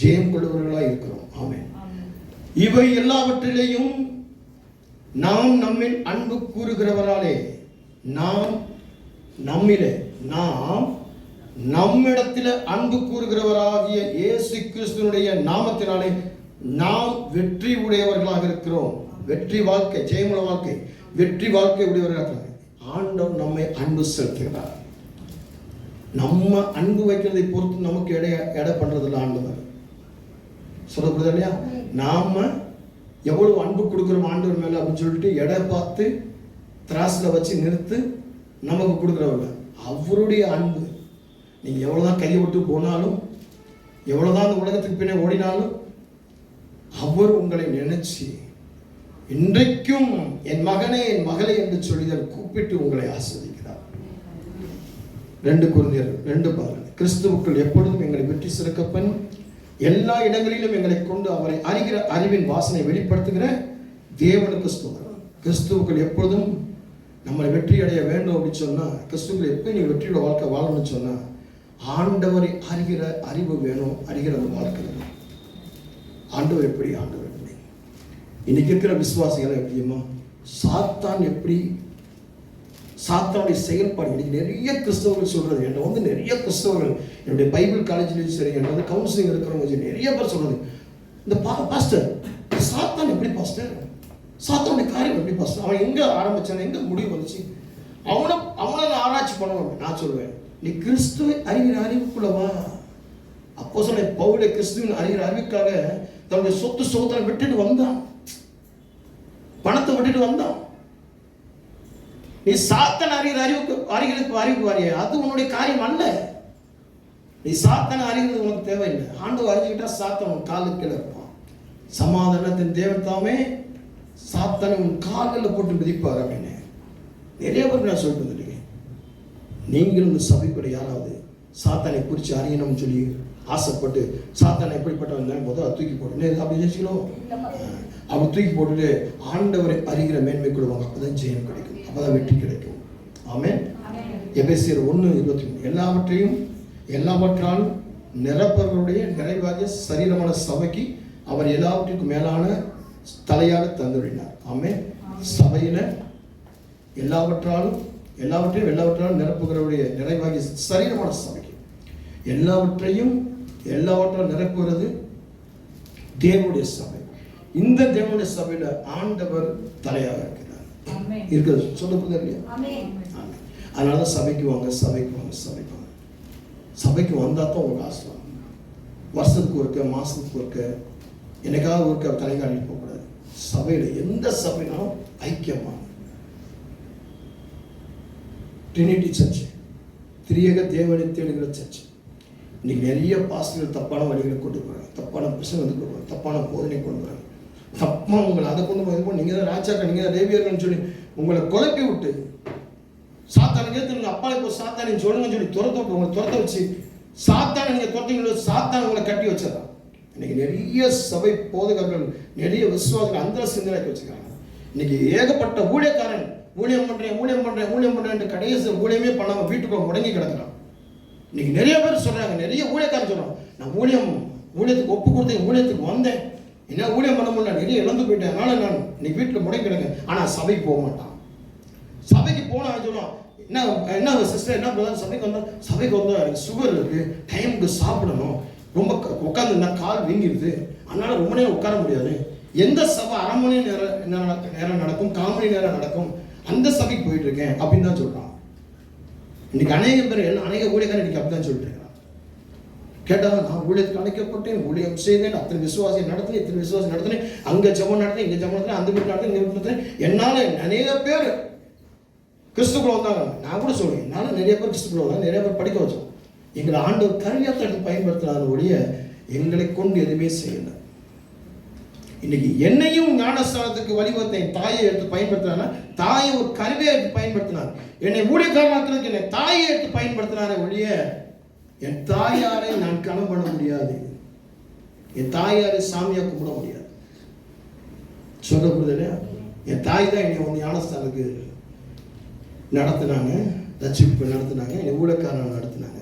ஜெயம் கொள்ளுவர்களாக இருக்கிறோம். ஆமென். இவை எல்லாவற்றிலேயும் நாம் நம்மின் அன்பு கூறுகிறவராலே, நாம் நம்மிலே, நாம் நம்மிடத்தில் அன்பு கூறுகிறவராகிய இயேசு கிறிஸ்துவினுடைய நாமத்தினாலே நாம் வெற்றி உடையவர்களாக இருக்கிறோம். வெற்றி வாழ்க்கை, ஜெயமுள்ள வாழ்க்கை, வெற்றி வாழ்க்கை உடையவர்களாக. ஆண்டவர் நம்மை அன்பு செலுத்துகிறார். நம்ம அன்பு வைக்கிறதை பொறுத்து நமக்கு எடை பண்றதில்லை ஆண்டவர். சொல்லப்படுது இல்லையா? நாம எவ்வளவு அன்பு கொடுக்குறோம் ஆண்டவர் மேல அப்படின்னு சொல்லிட்டு எடை பார்த்து திராசுல வச்சு நிறுத்து நமக்கு கொடுக்குறவர்கள் அவருடைய அன்பு. நீங்க எவ்வளவுதான் கையை விட்டு போனாலும், எவ்வளவுதான் அந்த உலகத்துக்கு பின்னே ஓடினாலும், அவர் உங்களை நினைச்சு இன்றைக்கும் என் மகனே என் மகளே என்று சொல்லிதான் கூப்பிட்டு உங்களை ஆஸ்வதிக்கிறார். 2 கொரிந்தியர் 2:10 கிறிஸ்துவுக்குள் எப்பொழுதும் எங்களை வெற்றி சிறக்கப்பன் எல்லா இடங்களிலும் எங்களை கொண்டு அவரை அறிகிற அறிவின் வாசனை வெளிப்படுத்துகிற தேவனுக்கு ஸ்தோத்திரம். கிறிஸ்துவுக்குள் எப்பொழுதும் நம்மளை வெற்றி அடைய வேண்டும் அப்படின்னு சொன்னா, கிறிஸ்துவுக்குள் எப்போ நீ வெற்றியோட வாழ்க்கை வாழணும்னு சொன்னா, ஆண்டவரை அறிகிற அறிவு வேணும், அறிகிற அந்த வாழ்க்கை வேணும். ஆண்டவர் எப்படி, ஆண்டவர் எப்படி. இன்னைக்கு இருக்கிற விசுவாசிகள் எப்படியுமா, சாத்தான் எப்படி, சாத்தானுடைய செயல்பாடு. இன்னைக்கு நிறைய கிறிஸ்தவர்கள் சொல்றது, என்ன நிறைய கிறிஸ்தவர்கள் என்னுடைய பைபிள் காலேஜ்லையும் சரி, என்ன கவுன்சிலிங் இருக்கிறவங்க சரி, நிறைய பேர் சொல்றது, இந்த பாஸ்டர் சாத்தான் எப்படி பாஸ்டர், சாத்தானுடைய காரியம் எப்படி பாஸ்டர், அவன் எங்க ஆரம்பிச்சான், எங்க முடிவு வந்துச்சு, அவனை நான் ஆராய்ச்சி பண்ணணும். நான் சொல்லுவேன், நீ கிறிஸ்துவை அறிகிற அறிவுக்குள்ளவா. அப்போஸ்தலன் பவுல் கிறிஸ்துவின் அறிகிற அறிவுக்காக தன்னுடைய சொத்து சுகத்தை விட்டுட்டு வந்தான், பணத்தை விட்டுட்டு வந்தான். நீ சாத்தான் அறிகிற அறிவுக்கு வாரிய, அது உன்னுடைய காரியம் அல்ல. நீ சாத்தான் அறிகிறது உனக்கு தேவையில்லை. ஆண்டவர் அறிஞ்சுக்கிட்டா சாத்தான் உன் காலுக்கு கீழே இருப்பான். சமாதானத்தின் தேவன் தாமே சாத்தானை உன் காலில் போட்டு மிதிப்பார் அப்படின்னு நிறைய பேருக்கு நான் சொல்லிட்டு வந்துட்டீங்க. நீங்களும் இந்த சபைப்படி யாராவது சாத்தானை குறித்து அறியணும்னு சொல்லி ஆசைப்பட்டு சாத்தானை எப்படிப்பட்டவன் முதல்ல தூக்கி போட்டு அப்படி யோசிக்கணும். அப்படி தூக்கி போட்டுட்டு ஆண்டவரை அறிகிற மேன்மை கொடுவாங்க. அப்பதான் ஜெயம் கிடைக்கும், அப்பதான் வெற்றி கிடைக்கும். ஆமென். எபேசியர் 1:23 எல்லாவற்றாலும் நிரப்பவர்களுடைய நிறைவாகிய சரீரமான சபைக்கு அவர் எல்லாவற்றிற்கும் மேலான தலையாக தந்துவினார். ஆமென். சபையில எல்லாவற்றையும் நிரப்புகிறவருடைய நிறைவாகிய சரீரமான சபைக்கு எல்லாவற்றாலும் நிரப்புகிறது தேவனுடைய சபை. இந்த தேவனுடைய சபையில ஆண்டவர் தலையாக இருக்கிறார். இருக்கிறது சொல்லப்படுது இல்லையா? அதனாலதான் சபைக்கு வாங்க. சபைக்கு வந்தா தான் உங்களுக்கு ஆசை. வருஷத்துக்கு ஒருக்க, மாசத்துக்கு ஒருக்க, என்னைக்காவது ஒருக்க தலைகாணி போகக்கூடாது. சபையில எந்த சபைனாலும் ஐக்கியமா, ட்ரினிட்டி சர்ச், திரியேக தேவனை தேடுகிற சர்ச், இன்னைக்கு நிறைய பாஸ்டர்கள் தப்பான வழிகளை கொண்டு போகிறாங்க, தப்பான பிரசங்கத்துக்கு கொண்டு போகிறாங்க, தப்பான போதனை கொண்டு வராங்க, தப்பாக உங்களை அதை கொண்டு போய் நீங்கள் தான் ராஜாக்கள், நீங்கள் தான் தேவியர்கள்னு சொல்லி உங்களை குழப்பி விட்டு சாத்தானுக்கு அப்பா இப்போ சாத்தானு சொல்லுங்கன்னு சொல்லி துரத்த விட்டு உங்களை துரத்த வச்சு சாத்தானை நீங்கள் துரத்தீங்களோ சாத்தான் உங்களை கட்டி வச்சிடறான். இன்னைக்கு நிறைய சபை போதகர்கள், நிறைய விசுவாசிகள் அந்த சிந்தனைக்கு வச்சுக்கிறாங்க. இன்னைக்கு ஏகப்பட்ட ஊழியக்காரன் ஊழியம் பண்ணுறேன் கடைசி ஊழியமே பண்ணாமல் வீட்டுக்குள்ள முடங்கி கிடக்கிறான். இன்னைக்கு நிறைய பேர் சொல்றாங்க, நிறைய ஊழியக்காரன் சொல்றாங்க, நான் ஊழியத்துக்கு ஒப்பு கொடுத்தேன், ஊழியத்துக்கு வந்தேன், என்ன ஊழியம் பண்ண முடியல, நிறைய இழந்து போயிட்டேன், அதனால நான் இன்னைக்கு வீட்டில் முடங்கி கிடக்கேன். ஆனால் சபைக்கு போக மாட்டான். சபைக்கு போனால் சொல்லுவான், என்ன சிஸ்டர், என்ன பிரதர், சபைக்கு வந்தா எனக்கு சுகர் இருக்கு, டைமுக்கு சாப்பிடணும், ரொம்ப உட்காந்துருந்தா கால் வீங்கிடுது, அதனால ரொம்ப நேரம் உட்கார முடியாது. எந்த சபை அரை மணி நேரம் நடக்கும், 1/4 மணி நேரம் நடக்கும், அந்த சபைக்கு போயிட்டு இருக்கேன் அப்படின்னு தான் சொல்றான். இன்னைக்கு அநேக பேர், அநேக ஊழியக்காரர் இன்னைக்கு அப்படிதான் சொல்லிட்டு இருக்கான். கேட்டால் நான் ஊழியத்துக்கு அழைக்கப்பட்டேன், ஊழியம் செய்தேன், அத்தனை விசுவாசியை நடத்தினேன், இத்தனை விசுவாசி நடத்தினேன், அங்கே ஜெபம் நடத்தினேன், இங்கே ஜெபம் நடத்தினேன், அந்த வீட்டு நடத்தினேன், இந்த வீட்டு நடத்தினேன், என்னால் அநேக பேர் கிறிஸ்துக்குள்ள வந்தாங்க. நான் கூட சொல்லுவேன், என்னால் நிறைய பேர் கிறிஸ்துக்குள்ள வந்தாங்க, நிறைய பேர் படிக்க வச்சோம். எங்களை ஆண்டவர் கருவியாத்த எடுத்து பயன்படுத்தினாத ஒழிய எங்களை கொண்டு எதுவுமே செய்யலை. இன்னைக்கு என்னையும் ஞானஸ்தானத்துக்கு வழிவகுத்த என் தாயை எடுத்து பயன்படுத்தினா, தாயை ஒரு கருவியை எடுத்து பயன்படுத்தினார். என்னை ஊழியக்காரனாக்குறதுக்கு என்னை தாயை எடுத்து பயன்படுத்தினாரே ஒழிய என் தாயாரை நான் கனம் பண்ண முடியாது, என் தாயாரை சாமியா கும்பிட முடியாது. சொல்ல புரியுது இல்லையா? என் தாய் தான் என்னை வந்து ஞானஸ்தானத்துக்கு நடத்தினாங்க, ரட்சிப்பு நடத்தினாங்க, என்னை ஊழியக்காரன் நடத்தினாங்க.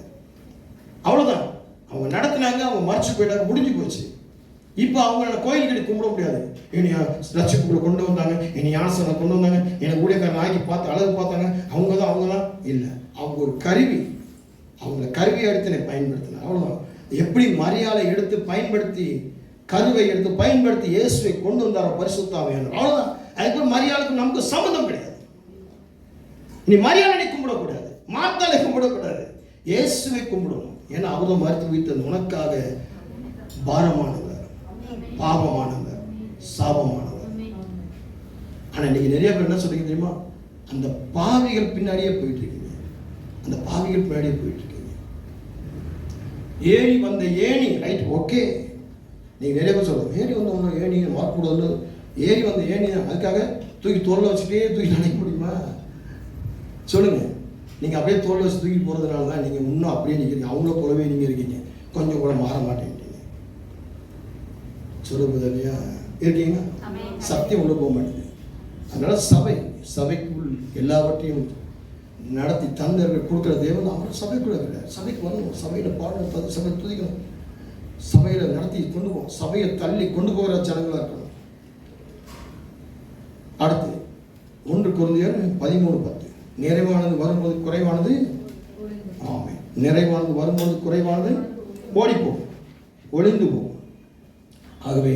அவ்வளோதான். அவங்க நடத்தினாங்க, அவங்க மறைச்சு போயிட்டாங்க, முடிஞ்சு போச்சு. இப்போ அவங்கள கோயில்களை கும்பிட முடியாது. என்னை ரட்சிப்புக்குள்ள கொண்டு வந்தாங்க, என்னை ஞானஸ்தானம் கொண்டு வந்தாங்க, என்னை ஊழியக்காரன் ஆகி பார்த்து அழகு பார்த்தாங்க, அவங்க தான் இல்லை. அவங்க ஒரு கருவி, அவங்கள கருவியை எடுத்து என்னை பயன்படுத்தினாங்க. அவ்வளோதான். எப்படி மரியாதை எடுத்து பயன்படுத்தி, கருவை எடுத்து பயன்படுத்தி இயேசுவை கொண்டு வந்தார பரிசுத்த ஆவியானவர், அவ்வளோதான். அதுக்கு மரியாதைக்கு நமக்கு சம்மந்தம் கிடையாது. நீ மரியாதை கும்பிடக்கூடாது, மாத்தாலை கும்பிடக்கூடாது, இயேசுவை கும்பிடணும். ஏன்னா அவரும் மறுத்து வைத்தது உனக்காக பாரமானவர், பாவமானவர், சாபமானவர். ஆனா இன்னைக்கு நிறைய பேர் என்ன சொல்றீங்க தெரியுமா? அந்த பாவிகள் பின்னாடியே போயிட்டு இருக்கீங்க, அந்த பாவிகள் பின்னாடியே போயிட்டு இருக்கீங்க. ஏறி வந்த ஏணி, ரைட், ஓகே. நீங்க நிறைய பேர் சொல்றோம், ஏறி வந்த ஏணி வாக்கு வந்து ஏறி வந்த ஏணி, அதுக்காக தூக்கி தோல்ல வச்சுட்டே தூக்கி நினைக்க முடியுமா? சொல்லுங்க. நீங்க அப்படியே தோல்ல வச்சு தூக்கி போறதுனால தான் நீங்க இன்னும் அப்படியே நிற்கிறீங்க, அவங்கள போலவே நீங்க இருக்கீங்க, கொஞ்சம் கூட மாற மாட்டேங்கிறீங்க. சொல்லுவது இல்லையா? இருக்கீங்க, சத்தியம் உள்ள போக மாட்டேங்குது. அதனால சபைக்குள் எல்லாவற்றையும் நடத்தி தந்தர்கள் கொடுக்குற தேவன் அவர் சபைக்குள்ள கிடையாது. சபைக்கு வரணும், சபையில பாடணும், சபை துதிக்கணும், சபையில நடத்தி கொண்டு போகும், சபையை தள்ளி கொண்டு போகிற ஜனங்களா இருக்கணும். அடுத்து 1 கொரிந்தியர் 13:10, நிறைவானது வரும்போது குறைவானது, ஆமென், நிறைவானது வரும்போது குறைவானது ஓடிப்போம், ஒளிந்து போகும். ஆகவே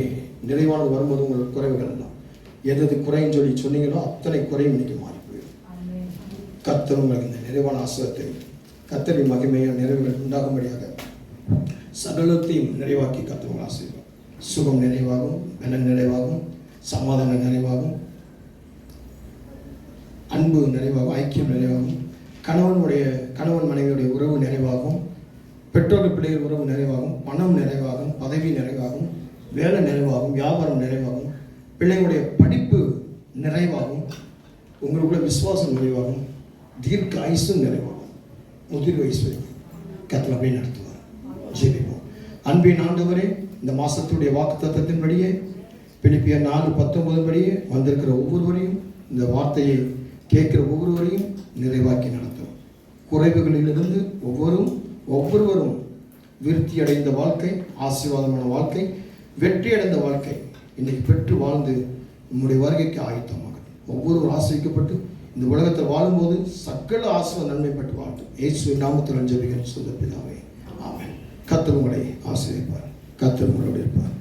நிறைவானது வரும்போது உங்களுக்கு குறைவுகள் எல்லாம் எது குறைன்னு சொல்லி சொன்னீங்களோ அத்தனை குறையும் இன்னைக்கு மாறி போயிடும். கர்த்தர் உங்களுக்கு இந்த நிறைவான ஆசீர்வாதத்தை, கர்த்தரின் மகிமையான நிறைவுகள் உண்டாகும்படியாக சகலத்தையும் நிறைவாக்கி கர்த்தர் ஆசீர்வாதம். சுகம் நிறைவாகும், பலன் நிறைவாகும், சமாதானம் நிறைவாகும், அன்பு நிறைவாகும், ஐக்கியம் நிறைவாகும், கணவன் மனைவியுடைய உறவு நிறைவாகும், பெற்றோர் பிள்ளைகள் உறவு நிறைவாகும், பணம் நிறைவாகும், பதவி நிறைவாகும், வேலை நிறைவாகும், வியாபாரம் நிறைவாகும், பிள்ளைகளுடைய படிப்பு நிறைவாகும், உங்களுக்குள்ள விசுவாசம் நிறைவாகும், தீர்க்க ஆயுசும் நிறைவாகும், முதிர் வயசு வரைக்கும் கர்த்தர் அப்படியே நடத்துவார். ஜெபிப்போம். அன்பின் ஆண்டவரே, இந்த மாசத்துடைய வாக்குத்தத்தத்தின்படியே பிலிப்பியர் 4:19 படியே வந்திருக்கிற ஒவ்வொருவரையும், இந்த வார்த்தையை கேட்கிற ஒவ்வொருவரையும் நிறைவாக்கி நடத்தும். குறைவுகளிலிருந்து ஒவ்வொருவரும் விருத்தி அடைந்த வாழ்க்கை, ஆசீர்வாதமான வாழ்க்கை, வெற்றி அடைந்த வாழ்க்கை இன்னைக்கு பெற்று வாழ்ந்து நம்முடைய வருகைக்கு ஆயத்தமாக ஒவ்வொருவரும் ஆசிரிக்கப்பட்டு இந்த உலகத்தில் வாழும்போது சகல ஆசீர்வாத நன்மைப்பட்டு வாழ்த்தும். இயேசுவின் நாமத்தில் ஜெபிக்கிறேன், சுத்த பிதாவே, ஆமென். கர்த்தர் உங்களை ஆசீர்வதிப்பார். கர்த்தர் உங்களோடு இருப்பார்.